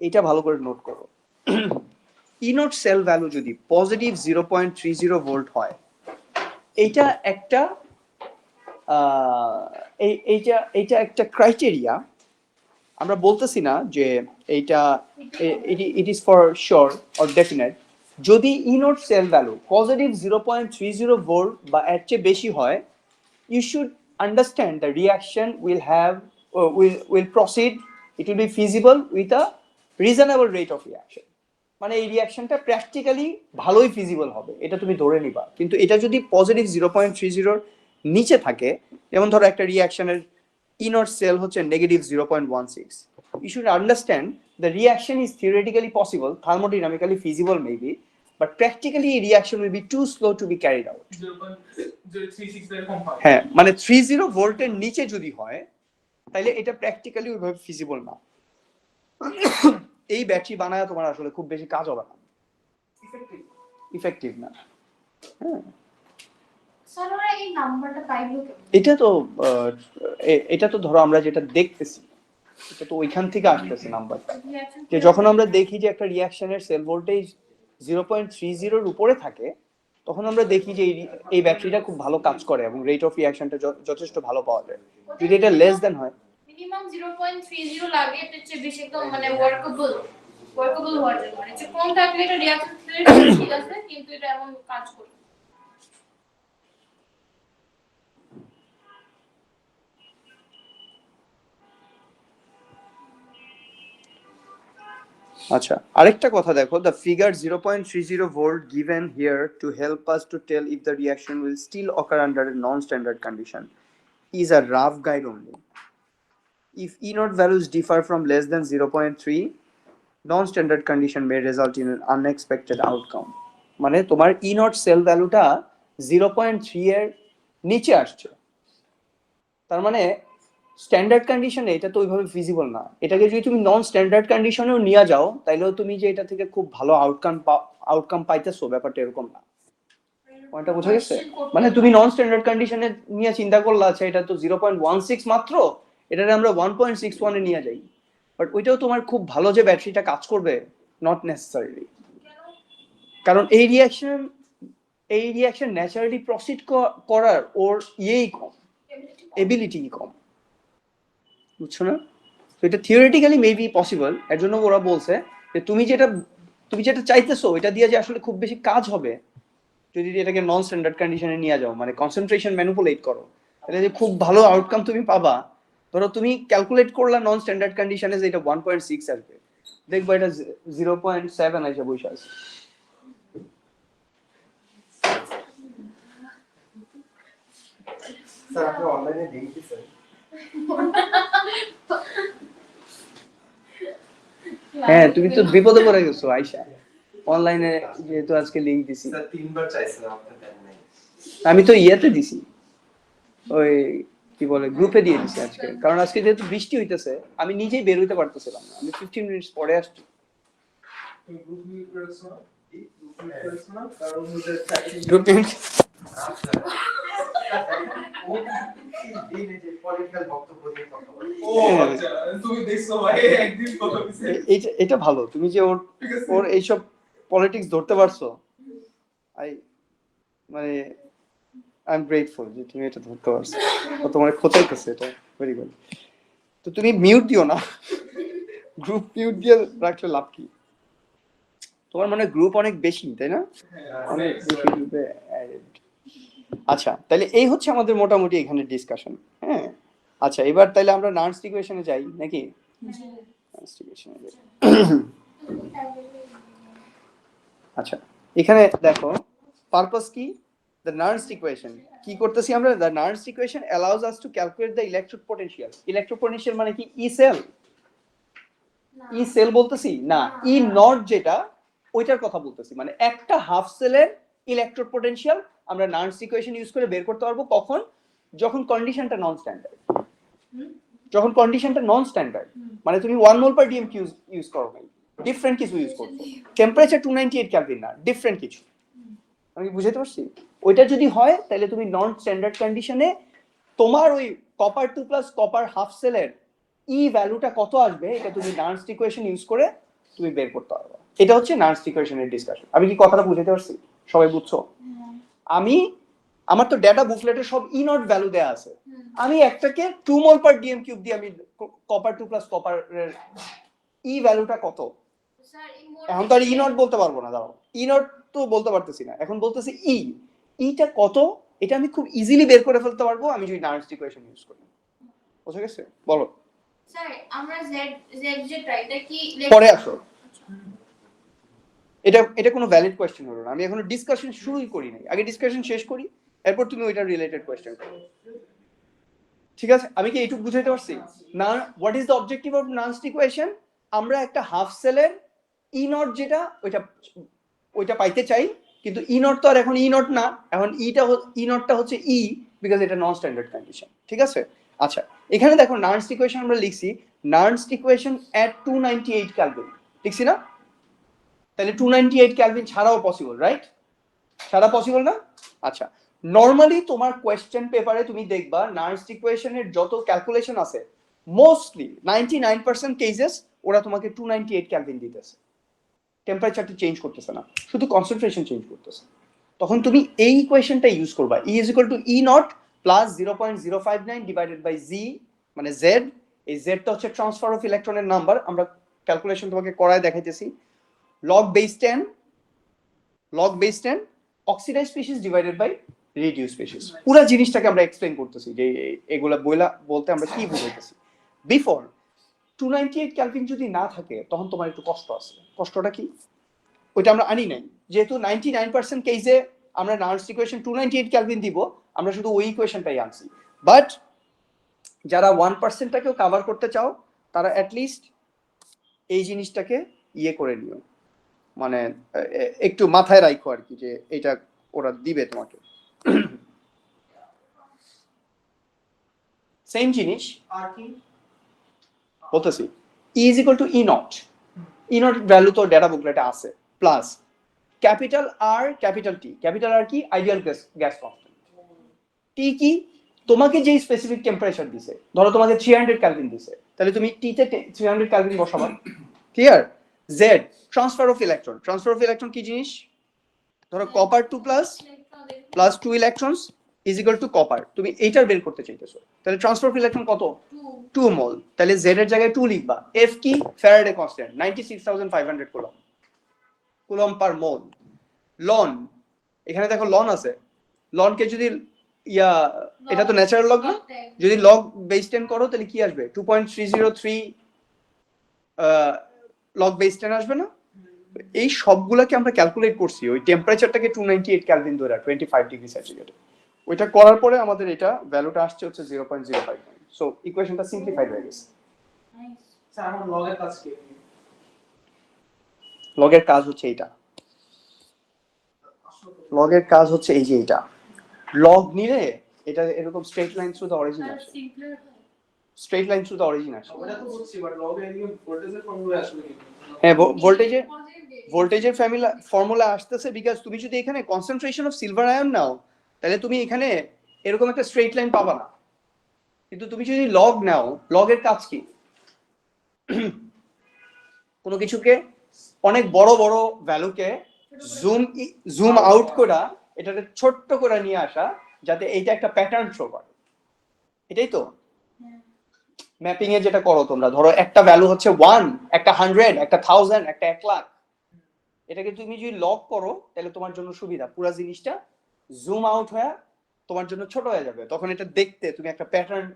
এইটা ভালো করে নোট করো। ই নট সেল ভ্যালু যদি পজিটিভ 0.30 ভোল্ট হয়, এইটা একটা এইটা একটা ক্রাইটেরিয়া। আমরা বলতেছি না যে এইটা it is for sure or definite. যদি E not cell value positive 0.30 volt বা এর চেয়ে বেশি হয়, you should understand the reaction will have will proceed, it will be feasible with a reasonable rate of reaction, মানে এই রিয়াকশনটা practically ভালোই ফিজিবল হবে, এটা তুমি ধরে নিবা। কিন্তু এটা যদি পজিটিভ 0.30 নিচে থাকে, যেমন ধরো একটা রিয়াকশনের ই নট সেল হচ্ছে negative 0.16, you should understand the reaction is theoretically possible, thermodynamically feasible maybe, but practically a reaction will be too slow to be carried out. 0.036 এর কম হয়। হ্যাঁ, মানে 30 ভোল্টের নিচে যদি হয় তাহলে এটা প্র্যাকটিক্যালি ওইভাবে ফিজিবল না। এই ব্যাটারি বানায় তোমার আসলে খুব বেশি কাজ হবে না, ইফেক্টিভ না। হ্যাঁ, স্যার ওরা এই নাম্বারটা পাইলো কেমন? এটা তো ধরো আমরা যেটা দেখতেছি এটা তো ওইখান থেকে আসতেছে নাম্বার, যে যখন আমরা দেখি যে একটা রিয়াকশনের সেল ভোল্টেজ 0.30 উপরে থাকে, তখন আমরা দেখি যে এই ব্যাটারিটা খুব ভালো কাজ করে এবং রেট অফ রিয়াকশনটা যথেষ্ট ভালো পাওয়া যায়। যদি এটা লেস দেন হয়, মিনিমাম 0.30 লাগে, এর চেয়ে বেশি একদম মানে ওয়ার্কেবল হওয়ার জন্য, মানে যে কম থাকলে এটা রিঅ্যাকশন ঠিক আছে কিন্তু এটা এমন কাজ করে। আচ্ছা, আরেকটা কথা দেখো, the figure 0.30 volt given here to help us to tell if the reaction will still occur under a non-standard condition is a rough guide only. If E naught values differ from less than 0.3, non standard condition May result in unexpected outcome, মানে তোমার ই not sell ভ্যালুটা 0.3 এর নিচে আসছে, তার মানে standard কন্ডিশনে এটা তো ওইভাবে ফিজিবল না। এটাকে যদি তুমি নন স্ট্যান্ডার্ড কন্ডিশনেও নিয়ে যাও তাইলেও তুমি যে এটা থেকে খুব ভালো আউটকাম পাইতেছো, ব্যাপারটা এরকম না। পয়েন্টটা বোঝা গেছে? মানে তুমি নন স্ট্যান্ডার্ড কন্ডিশনে নিয়ে চিন্তা করলা আচ্ছা এটা তো 0.16 মাত্র, এটারে আমরা 1.61 এ নিয়ে যাই, বাট ওইটাও তোমার খুব ভালো যে ব্যাটারিটা কাজ করবে নট নেসেসারিলি, কারণ এই রিঅ্যাকশন ন্যাচারালি প্রসিড করার ওর ইয়েই কম, এবিলিটি কম, বুঝছো না? তো এটা থিওরিটিক্যালি মেবি পসিবল, এর জন্য ওরা বলছে যে তুমি যেটা চাইতেছো এটা দিয়ে যে আসলে খুব বেশি কাজ হবে যদি এটাকে নন স্ট্যান্ডার্ড কন্ডিশনে নিয়ে যাও, মানে কনসেন্ট্রেশন ম্যানিপুলেট করো, তাহলে যে খুব ভালো আউটকাম তুমি পাবা। ধরো তুমি ক্যালকুলেট করলা নন স্ট্যান্ডার্ড কন্ডিশনে যে এটা 1.6 আসবে, দেখবো এটা 0.7 এসে বসে আছে। স্যার আপনি অনলাইনে লিংক দিছেন? হ্যাঁ তুমি তো বিপদে পড়ে গেছো আয়শা, অনলাইনে যেহেতু আজকে লিংক দিছি। স্যার 3 বার চাইছিলাম, আপনি দেন নাই। আমি তো ইয়েতে দিছি, ওই কি বলে গ্রুপে দিয়ে দিছি আজকে, কারণ আজকে যেহেতু বৃষ্টি হইতেছে আমি নিজেই বের হইতে পারতেছিলাম না, আমি 15 মিনিটস পরে আসছি। তুমি গ্রুপ মিট করেছো না? গ্রুপ মিট করেছো না? কারণ হচ্ছে chatting গ্রুপ মিট আচ্ছা ও দিন এই যে পলিটিক্যাল বক্তব্য দিয়ে কথা বলে। ও আচ্ছা, তুমি দেখছো ভাই একদিন কথা বলছে। এটা ভালো, তুমি যে ওর এইসব পলিটিক্স ধরতে পারছো, মানে আই এম গ্রেটফুল যে তুমি এটা ধরতে পারছো, ও তোমার খোঁচাইতেছে, এটা ভেরি গুড। তো তুমি মিউট দিও না, গ্রুপ মিউট দিয়ে রাখলে লাভ কি? তোমার মানে গ্রুপ অনেক বেশি তাই না, অনেক বেশি গ্রুপে অ্যাডেড। আচ্ছা তাহলে এই হচ্ছে আমাদের মোটামুটি এখানে ডিসকাশন। হ্যাঁ আচ্ছা এবার তাহলে আমরা নার্স ইকুয়েশনে যাই নাকি? নার্স ইকুয়েশনে যাই। আচ্ছা এখানে দেখো পারপাস কি, the Nernst equation কি করতেছি আমরা, the Nernst equation allows us to calculate the electrode potential। electrode potential মানে কি E cell বলতেছি না, E নট যেটা ওইটার কথা বলতেছি, মানে একটা হাফ সেলের ইলেকট্রোড পোটেনশিয়াল আমরা Nernst equation ইউজ করে বের করতে পারবো কখন, যখন কন্ডিশনটা নন স্ট্যান্ডার্ড। যখন কন্ডিশনটা নন স্ট্যান্ডার্ড মানে তুমি 1 মোল পার ডিএম ইউজ করো নাই, ডিফারেন্ট কিছু ইউজ করছো, টেম্পারেচার 298 কেলভিন না, ডিফারেন্ট কিছু। আমি বুঝাতে পারছি? ওইটা যদি হয় তাহলে তুমি নন স্ট্যান্ডার্ড কন্ডিশনে তোমার ওই কপার 2 প্লাস কপার হাফ সেলের ই ভ্যালুটা কত আসবে এটা তুমি নার্নস্ট ইকুয়েশন ইউজ করে তুমি বের করতে পারবে। এটা হচ্ছে নার্নস্ট ইকুয়েশনের ডিসকাশন। আমি কি কথাটা বুঝাতে পারছি? সবাই বুঝছো? আমার তো ডেটা বুকলেটে সব ই নট ভ্যালু দেয়া আছে, আমি একটাকে 2 মোল পার ডিএম কিউব দিয়ে আমি কপার 2 প্লাস কপারের ই ভ্যালুটা কত, এখন তো আর ই নট বলতে পারবো না, দাঁড়াও ই নট তো বলতে পারতেছি না, এখন বলতেছি ইটা কত, এটা আমি খুব ইজিলি বের করে ফেলতে পারবো আমি যদি নার্নস্ট ইকুয়েশন ইউজ করি। বুঝা গেছে? বলো স্যার আমরা z যেটা এটা কি পরে আসো, এটা কোনো ভ্যালিড কোশ্চেন হলো না, আমি এখনো ডিসকাশন শুরুই করি নাই, আগে ডিসকাশন শেষ করি এরপর তুমি ওইটা রিলেটেড কোশ্চেন করো। ঠিক আছে? আমি কি এইটুকু বুঝাইতে পারছি না? What is the objective of Nernst equation, আমরা একটা হাফ সেলের ই নট যেটা ওইটা পাইতে চাই, কিন্তু ই নট তো আর এখন ই নট না, এখন ই নটটা হচ্ছে ই, বিকজ এটা নন স্ট্যান্ডার্ড কন্ডিশন। ঠিক আছে? আচ্ছা এখানে দেখো নার্নস্ট ইকুয়েশন আমরা লিখছি নার্নস্ট ইকুয়েশন এট 298 কেলভিন, লিখছি না? তাহলে 298 কেলভিন ছাড়াও পসিবল, রাইট? ছাড়া পসিবল না? আচ্ছা নরমালি তোমার কোয়েশ্চেন পেপারে তুমি দেখবা নার্নস্ট ইকুয়েশনের যত ক্যালকুলেশন আছে মোস্টলি 99% কেসেস ওরা তোমাকে 298 কেলভিন দিতেছে, টেম্পারেচারটা চেঞ্জ করতেছে না, শুধু কনসেন্ট্রেশন চেঞ্জ করতেছে। তখন তুমি এই ইকুয়েশনটা ইউজ করবা, E is equal to E naught plus 0.059 divided by Z মানে Z, এই Z টা হচ্ছে ট্রান্সফার অফ ইলেকট্রনের নাম্বার, আমরা ক্যালকুলেশন তোমাকে করায় দেখাইতেছি, log base 10 oxidize species divided by reduce species. পুরো জিনিসটাকে আমরা এক্সপ্লেইন করতেছি যে এগুলা বলতে আমরা কি বুঝাইতেছি। বিফোর 298 কেলভিন যদি না থাকে তখন তোমার একটু কষ্ট আছে, কষ্টটা কি ওইটা আমরা আনি নাই, যেহেতু 99% কেসে আমরা নার্নস্ট ইকুয়েশন 298 কেলভিন দিব, আমরা শুধু ওই ইকুয়েশনটাই আনছি। বাট যারা 1%টাকেও কভার করতে চাও তারা অ্যাটলিস্ট এই জিনিসটাকে ইয়ে করে নিও, মানে একটু মাথায় রাখো আর কি যে এটা ওরা দিবে তোমাকে। সেম জিনিস আর কি বলতেছি, E is equal to E naught, E not value তো ডেটা বুকলেটে আছে, plus capital R capital T, capital R কি আইডিয়াল গ্যাস কনস্ট্যান্ট, টি কি তোমাকে যেই স্পেসিফিক টেম্পারেচার দিছে, ধরো তোমাকে 300 কেলভিন দিছে, তাহলে তুমি টি তে 300 কেলভিন বসাবা, clear. Z transfer of electron, transfer of electron কি জিনিস, ধরো copper 2 plus 2 electrons is equal to copper, তুমি এইটার বের করতে চাইতেছো, তাহলে ট্রান্সফার অফ ইলেকট্রন কত 2 মোল, তাহলে জেড এর জায়গায় 2 লিখবা। এফ কি Faraday constant 96500 coulomb, coulomb per mole. লন, এখানে দেখো লন আছে, লনকে যদি ইয়া এটা তো ন্যাচারাল লগ না, যদি লগ বেস 10 করো তাহলে কি আসবে 2.303 লগ বেস 10 আসবে না। এই সবগুলোকে আমরা ক্যালকুলেট করছি ওই টেম্পারেচারটাকে 298 কেলভিন ধরে 25 ডিগ্রি সেন্টিগ্রেড, ওইটা করার পরে আমাদের এটা ভ্যালুটা আসছে হচ্ছে 0.05। সো ইকুয়েশনটা সিম্পলিফাইড হয়ে গেছে। স্যার আমার লগের কাজ কি লগের কাজ হচ্ছে এইটা, লগের কাজ হচ্ছে এই যে এটা, লগ নিলে এটা এরকম straight line through the origin আসে, straight line through the origin আসে। ওটা তো বুঝছি বাট লগের এদিকে ভোল্টেজের ফর্মুলা আসলে কি হ্যাঁ ভোল্টেজের ফর্মুলা আসতেছে, বিকজ তুমি যদি এখানে কনসেন্ট্রেশন অফ সিলভার আয়ন নাও তাহলে তুমি এখানে এরকম একটা স্ট্রেট লাইন পাবা না, কিন্তু তুমি যদি লগ নাও, লগের কাজ কি কোনো কিছুকে অনেক বড় বড় ভ্যালুকে জুম আউট করা, এটাকে ছোট্ট করে নিয়ে আসা যাতে এইটা একটা প্যাটার্ন শো করে, এটাই তো ম্যাপিং এ যেটা করো তোমরা, ধরো একটা ভ্যালু হচ্ছে 1, একটা 100, একটা 1000, একটা 1 লাখ, এটাকে তুমি যদি লক করো তাহলে তোমার জন্য সুবিধা, পুরো জিনিসটা জুম আউট হয়ে তোমার জন্য ছোট হয়ে যাবে, তখন এটা দেখতে তুমি একটা প্যাটার্ন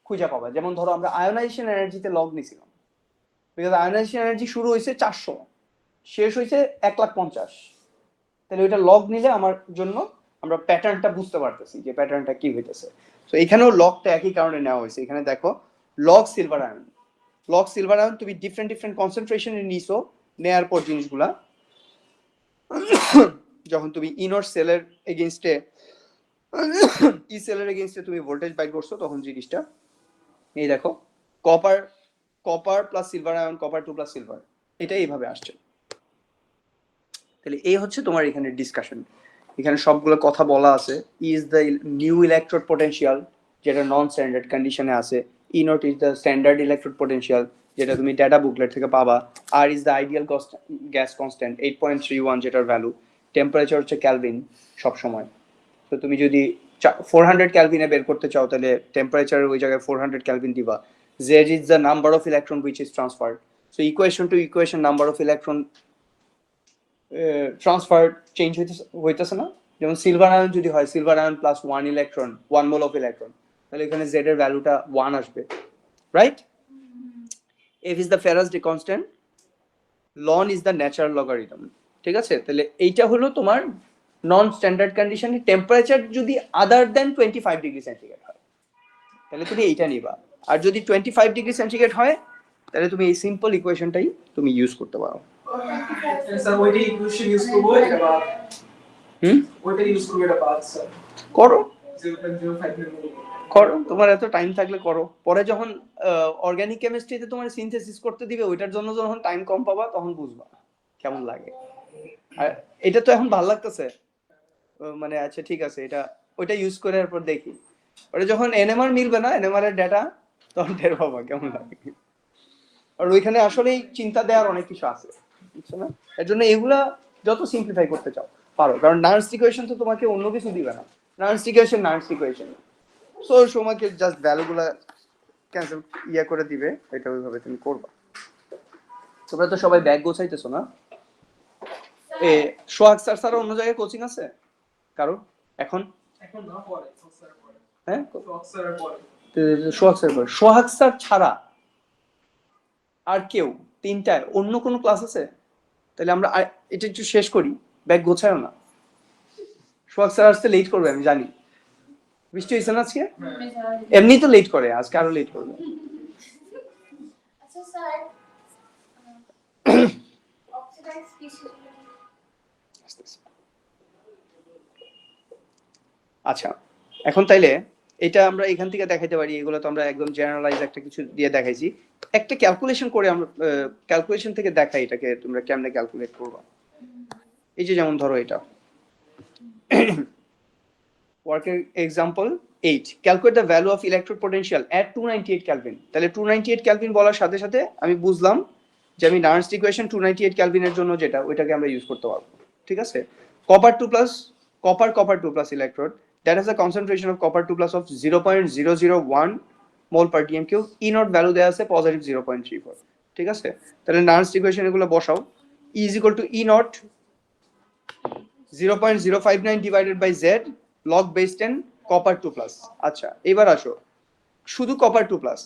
খুঁজে পাবা। যেমন ধরো আমরা আয়োনাইজেশন এনার্জিতে লগ নিছিলাম, বিকজ আয়োনাইজেশন এনার্জি শুরু হয়েছে 400, শেষ হয়েছে 1,50,000, তাহলে ওইটা লগ নিলে আমার জন্য আমরা প্যাটার্নটা বুঝতে পারতেছি যে প্যাটার্নটা কি হইতেছে। তো এখানেও লগটা একই কারণে নেওয়া হয়েছে, এখানে দেখো log silver ion, log silver ion তুমি ডিফারেন্ট ডিফারেন্ট কনসেন্ট্রেশনে নিছো, নেয়ার পর জিনিসগুলা যখন তুমি ইনর সেলের এগেইনস্টে ই সেলের এগেইনস্টে তুমি ভোল্টেজ বাইর করছো, তখন জিনিসটা এই দেখো copper plus silver ion, copper 2 plus silver, এটা এইভাবে আসছে। তাহলে এই হচ্ছে তোমার এখানে ডিসকাশন, এখানে সবগুলো কথা বলা আছে। Is the new electrode potential, যেটা নন স্ট্যান্ডার্ড কন্ডিশনে আছে। E naught is the standard electrode potential, যেটা তুমি ডেটা বুকলেট থেকে পাবা। আর is the ideal gas constant 8.31, যেটার ভ্যালু। টেম্পারেচার হচ্ছে ক্যালভিন সব সময়, তো তুমি যদি 400 ক্যালভিনে বের করতে চাও তাহলে টেম্পারেচারের ওই জায়গায় 400 ক্যালভিন দিবা। Z is the number of electron which is transferred, so equation to equation number of electron transfer change হইতেছে না। যেমন সিলভার আয়ন যদি হয়, silver ion plus 1 electron, 1 mole of electron, তাহলে এখানে জেড এর ভ্যালুটা 1 আসবে, right. F is the Faraday constant, ln is the natural logarithm, ঠিক আছে। তাহলে এইটা হলো তোমার নন স্ট্যান্ডার্ড কন্ডিশনে টেম্পারেচার যদি আদার দেন 25 ডিগ্রি সেন্টিগ্রেড হয় তাহলে তুমি এইটা নিবা, আর যদি 25 ডিগ্রি সেন্টিগ্রেড হয় তাহলে তুমি এই সিম্পল ইকুয়েশনটাই তুমি ইউজ করতে পারো। স্যার ওইটা ইকুয়েশন ইউজ করব, এটা বাদ ওইটা ইউজ করব, এটা বাদ স্যার করো 0.05 এর মতো করো, তোমার এত টাইম থাকলে করো। পরে যখন অর্গানিক কেমিস্ট্রিতে তোমার সিনথেসিস করতে দিবে, ওইটার জন্য যখন টাইম কম পাবা তখন বুঝবা কেমন লাগে। আর এটা তো এখন ভালো লাগতেছে, মানে আচ্ছা ঠিক আছে, এটা ওইটা ইউজ করে এরপর দেখি, ওটা যখন এনএমআর মিলবে না, এনএমআর এর ডেটা, তখন টের পাবা কেমন লাগে। আর ওইখানে আসলেই চিন্তা দেওয়ার অনেক কিছু আছে, বুঝছো না। এর জন্য এগুলা যত সিম্পলিফাই করতে চাও পারো, কারণ নার্স ইকুয়েশন তো তোমাকে অন্য কিছু দিবে না, নার্স ইকুয়েশন সো তোমাকে জাস্ট ভ্যালুগুলা ক্যান্সেল করে দিবে, এটা ওইভাবে তুমি করবা। তোমরা তো সবাই ব্যাগ গোছাইতেছো না? এ সোহাগ স্যার ছাড়া অন্য জায়গায় কোচিং আছে কারো এখন? এখন না, পরে স্যার পরে, হ্যাঁ স্যার পরে, সোহাগ স্যার ছাড়া আর কেউ 3টায় অন্য কোনো ক্লাস আছে? তাহলে আমরা এটা একটু শেষ করি, ব্যাগ গোছায়ও না। সোহাগ স্যার আসতে লেট করবে আমি জানি, বৃষ্টি হয়েছে না আজকে, এমনি তো লেট করে, আজকে আরো লেট করবে। আচ্ছা স্যার, আচ্ছা, এখন তাইলে এটা আমরা এখান থেকে দেখাইতে পারি, এগুলো তো আমরা একদম জেনারেলাইজ একটা কিছু দিয়ে দেখাইছি। একটা ক্যালকুলেশন করে আমরা ক্যালকুলেশন থেকে দেখাই এটাকে তোমরা কেমনে ক্যালকুলেট করবা। এই যে যেমন ধরো এটা ওয়ার্কের example 8, calculate the value of electrode potential at 298 kelvin. তাহলে 298 কেলভিন বলার সাথে সাথে আমি বুঝলাম যে আমি নার্স ইকুয়েশন 298 কেলভিনের জন্য যেটা ওইটাকে আমরা ইউজ করতে পারবো, ঠিক আছে। Copper 2 plus copper 2 plus electrode that has a concentration of copper 2 plus of 0.001 mole per dm cube, E naught value দেয়া আছে পজিটিভ 0.34, ঠিক আছে। তাহলে নার্স ইকুয়েশন এগুলো বসাও, E is equal to E naught 0.059 divided by Z log base 10 copper 2 plus। আচ্ছা এবার আসো শুধু কপার 2 প্লাস।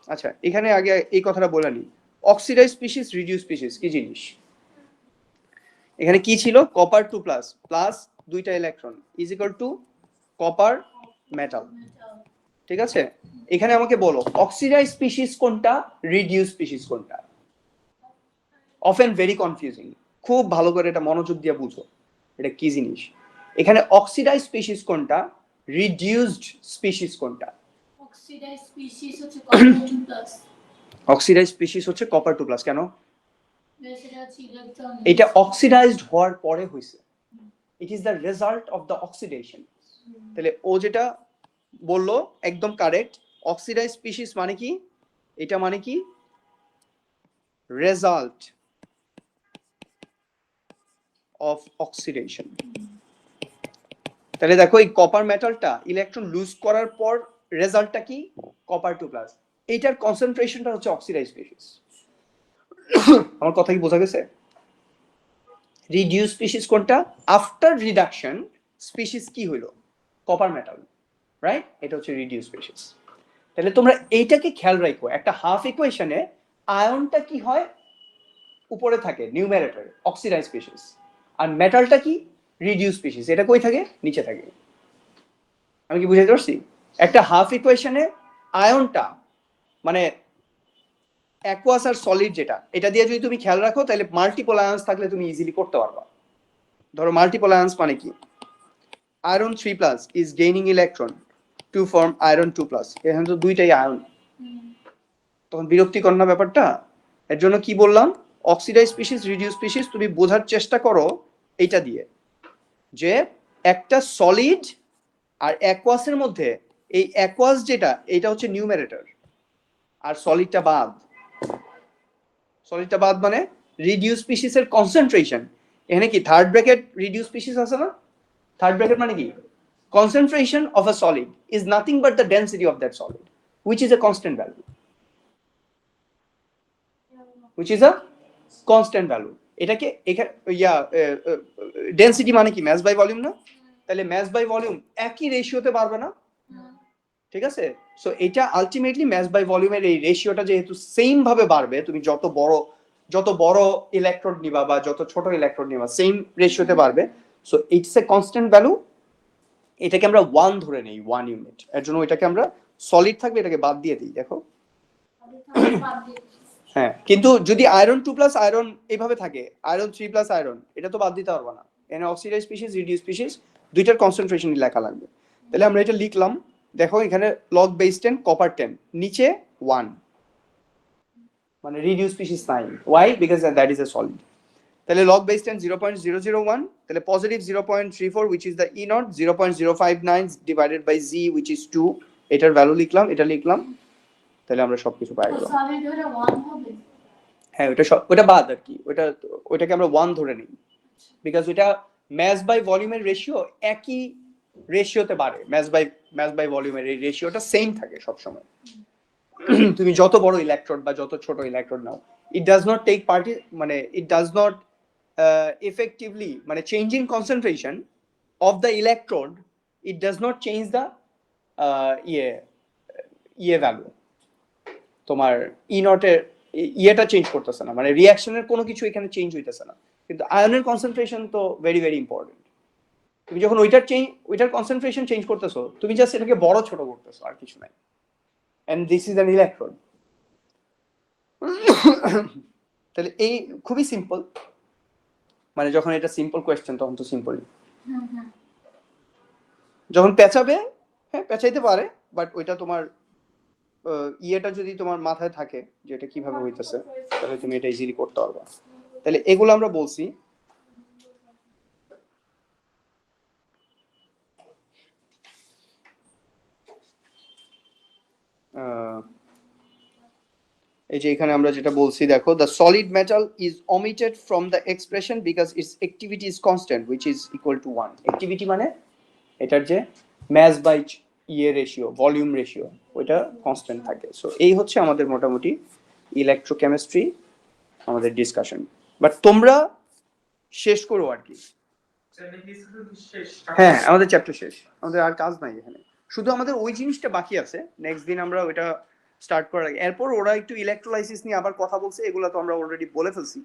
আচ্ছা এখানে আগে এই কথাটা বলে নি, অক্সিডাইজ স্পিসিস রিডিউস স্পিসিস কি জিনিস। এখানে কি ছিল, কপার 2 প্লাস প্লাস দুইটা electron is equal to copper metal, ঠিক আছে। এখানে আমাকে বলো অক্সিডাইজ স্পিসিস কোনটা, রিডিউস স্পিসিস কোনটা। অফেন ভেরি কনফিউজিং, খুব ভালো করে এটা মনোযোগ দিয়ে বুঝো এটা কি জিনিস। এখানে অক্সিডাইজ স্পিসিস কোনটা, রিডিউসড স্পিসিস কোনটা। অক্সিডাইজ স্পিসিস হচ্ছে কপার 2 প্লাস। অক্সিডাইজ স্পিসিস হচ্ছে কপার 2 প্লাস, কেন? সেটা হচ্ছে ইলেকট্রন, এটা অক্সিডাইজড হওয়ার পরে হইছে, it is the result of the oxidation. তাহলে ও যেটা বললো একদম কারেক্ট, অক্সিডাইজ স্পিসিস মানে কি, এটা মানে কি রেজাল্ট অফ অক্সিডেশন। তাহলে দেখো এই কপার মেটালটা ইলেকট্রন লুজ করার পর রেজাল্টটা কি, কপার 2 প্লাস, এইটার কনসেন্ট্রেশনটা হচ্ছে অক্সিডাইজ স্পিসিস। আমার কথা কি বোঝা গেছে? রিডিউস স্পিসিস কোনটা, আফটার রিডাকশন স্পিসিস কি হইলো, কপার মেটাল, রাইট, এটা হচ্ছে রিডিউস স্পিসিস। তাহলে তোমরা এইটাকে খেয়াল রাখো, একটা হাফ ইকুয়েশনে আয়নটা কি হয় উপরে থাকে নিউমারেটর অক্সিডাইজ স্পিসিস, আর মেটালটা কি রিডিউস স্পিসিস, এটা কই থাকে নিচে থাকে। আমি কি বুঝাতে পারছি? একটা হাফ ইকুয়েশনে আয়নটা মানে অ্যাকুয়াস আর সলিড যেটা, এটা দিয়ে যদি তুমি খেয়াল রাখো তাহলে মাল্টিপল আয়ন্স থাকলে তুমি ইজিলি করতে পারবা। ধরো মাল্টিপল আয়ন্স মানে কি, iron 3 plus is gaining electron to form iron 2 plus, এখানে তো দুইটাই আয়ন, তখন বিরক্তিকর না ব্যাপারটা। এর জন্য কি বললাম, অক্সিডাইজ স্পিসিস রিডিউস স্পিসিস তুমি বোঝার চেষ্টা করো এইটা দিয়ে, যে একটা সলিড আর অ্যাকুয়াসের মধ্যে এই অ্যাকুয়াস যেটা এটা হচ্ছে নিউমারেটর আর সলিডটা বাদ। সলিডটা বাদ মানে রিডিউস স্পিসিসের কনসেন্ট্রেশন, এখানে কি থার্ড ব্র্যাকেট রিডিউস স্পিসিস আছে না, থার্ড ব্র্যাকেট মানে কি concentration of a solid is nothing but the density of that solid, which is a constant value, which is a constant value। এটাকে ডেনসিটি মানে কি মাস by volume না, তাহলে মাস by volume একই রেশিওতে বাড়বে না, ঠিক আছে। সো এটা আলটিমেটলি মাস বাই ভলিউমের এই রেশিওটা যেহেতু সেম ভাবে বাড়বে, তুমি যত বড় ইলেকট্রোড নিবা বা যত ছোট ইলেকট্রোড নিবা সেম রেশিওতে বাড়বে। So it's a constant value, এটাকে আমরা 1 ধরে নেই, 1 ইউনিট। এর জন্য এটাকে আমরা সলিড থাকবে এটাকে বাদ দিয়ে দিই, দেখো। হ্যাঁ, কিন্তু যদি আয়রন 2 প্লাস আয়রন এইভাবে থাকে, আয়রন 3 প্লাস আয়রন, এটা তো বাদ দিতে পারবো না। এখানে অক্সিডাইজ স্পিসিস রিডিউস স্পিসিস দুইটার কনসেন্ট্রেশন লেখা লাগবে। তাহলে আমরা এটা লিখলাম, দেখো এখানে লগ বেস 10 কপার 10, নিচে 1, মানে রিডিউস স্পিসিস নাই। Why? Because that is a solid. তাহলে লগ বেস 10 0.001, তাহলে পজিটিভ 0.34 which is the E naught, 0.059 divided by Z which is 2, এটার ভ্যালু লিখলাম, এটা লিখলাম, তাহলে আমরা সবকিছু পাই গেলাম। হ্যাঁ ওটা বাদ আর কি, ওইটাকে আমরা 1 ধরে নিই, বিকজ ওইটা মাস বাই ভলিউমের রেশিও একই রেশিওতে বাড়ে, মাস বাই ভলিউমের এই রেশিওটা সেম থাকে সব সময়। তুমি যত বড় ইলেকট্রন বা যত ছোট ইলেকট্রন নাও, it does not take part, মানে ইট ডাজ নট effectively মানে changing concentration of the electrode, it does not change the value, তোমার E naught এর ইয়েটা চেঞ্জ করতেছে না, মানে রিঅ্যাকশনের কোনো কিছু এখানে চেঞ্জ হইতেছে না। কিন্তু আয়নের কনসেন্ট্রেশন তো ভেরি ভেরি ইম্পর্টেন্ট। তুমি যখন ওইটার কনসেন্ট্রেশন চেঞ্জ করতেছো, তুমি জাস্ট এটাকে বড় ছোট করতেছো, আর কিছু নাই। and this is an electrode। তাহলে এই খুবই সিম্পল। মানে যখন এটা সিম্পল কোয়েশ্চেন তখন তো সিম্পলই, হুম হুম যখন পেঁচাবে হ্যাঁ পেঁচাইতে পারে, বাট ওইটা তোমার ইয়েটা যদি তোমার মাথায় থাকে যে এটা কিভাবে হইতেছে, তাহলে তুমি এটা ইজিলি করতে পারবা। তাহলে এগুলো আমরা বলছি। এই যে এখানে আমরা যেটা বলছি দেখো, the solid metal is omitted from the expression because its activity is constant which is equal to 1. Activity মানে এটার যে ম্যাস বাই ইয়ে রেশিও, ভলিউম রেশিও, ওইটা কনস্ট্যান্ট থাকে। সো এই হচ্ছে আমাদের মোটামুটি ইলেকট্রোকেমিস্ট্রি আমাদের ডিসকাশন। বাট তোমরা শেষ করো আর কি। হ্যাঁ আমাদের চ্যাপ্টার শেষ, আমাদের আর কাজ নাই এখানে, শুধু আমাদের ওই জিনিসটা বাকি আছে। নেক্সট দিন আমরা ওইটা স্টার্ট করার আগে, এরপর ওরা একটু ইলেকট্রোলাইসিস নিয়ে আবার কথা বলছে, এগুলো তো আমরা অলরেডি বলে ফেলছি।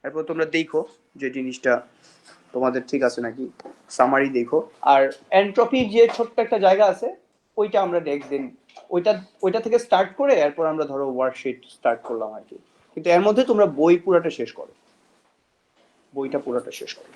এরপর তোমরা দেখো যে জিনিসটা তোমাদের ঠিক আছে নাকি, সামারি দেখো। আর এন্ট্রপির যে ছোট্ট একটা জায়গা আছে ওইটা আমরা নেক্সট দিন ওইটা থেকে স্টার্ট করে এরপর আমরা ধরো ওয়ার্কশিট স্টার্ট করলাম আর কি। কিন্তু এর মধ্যে তোমরা বই পুরাটা শেষ করো, বইটা পুরাটা শেষ করো।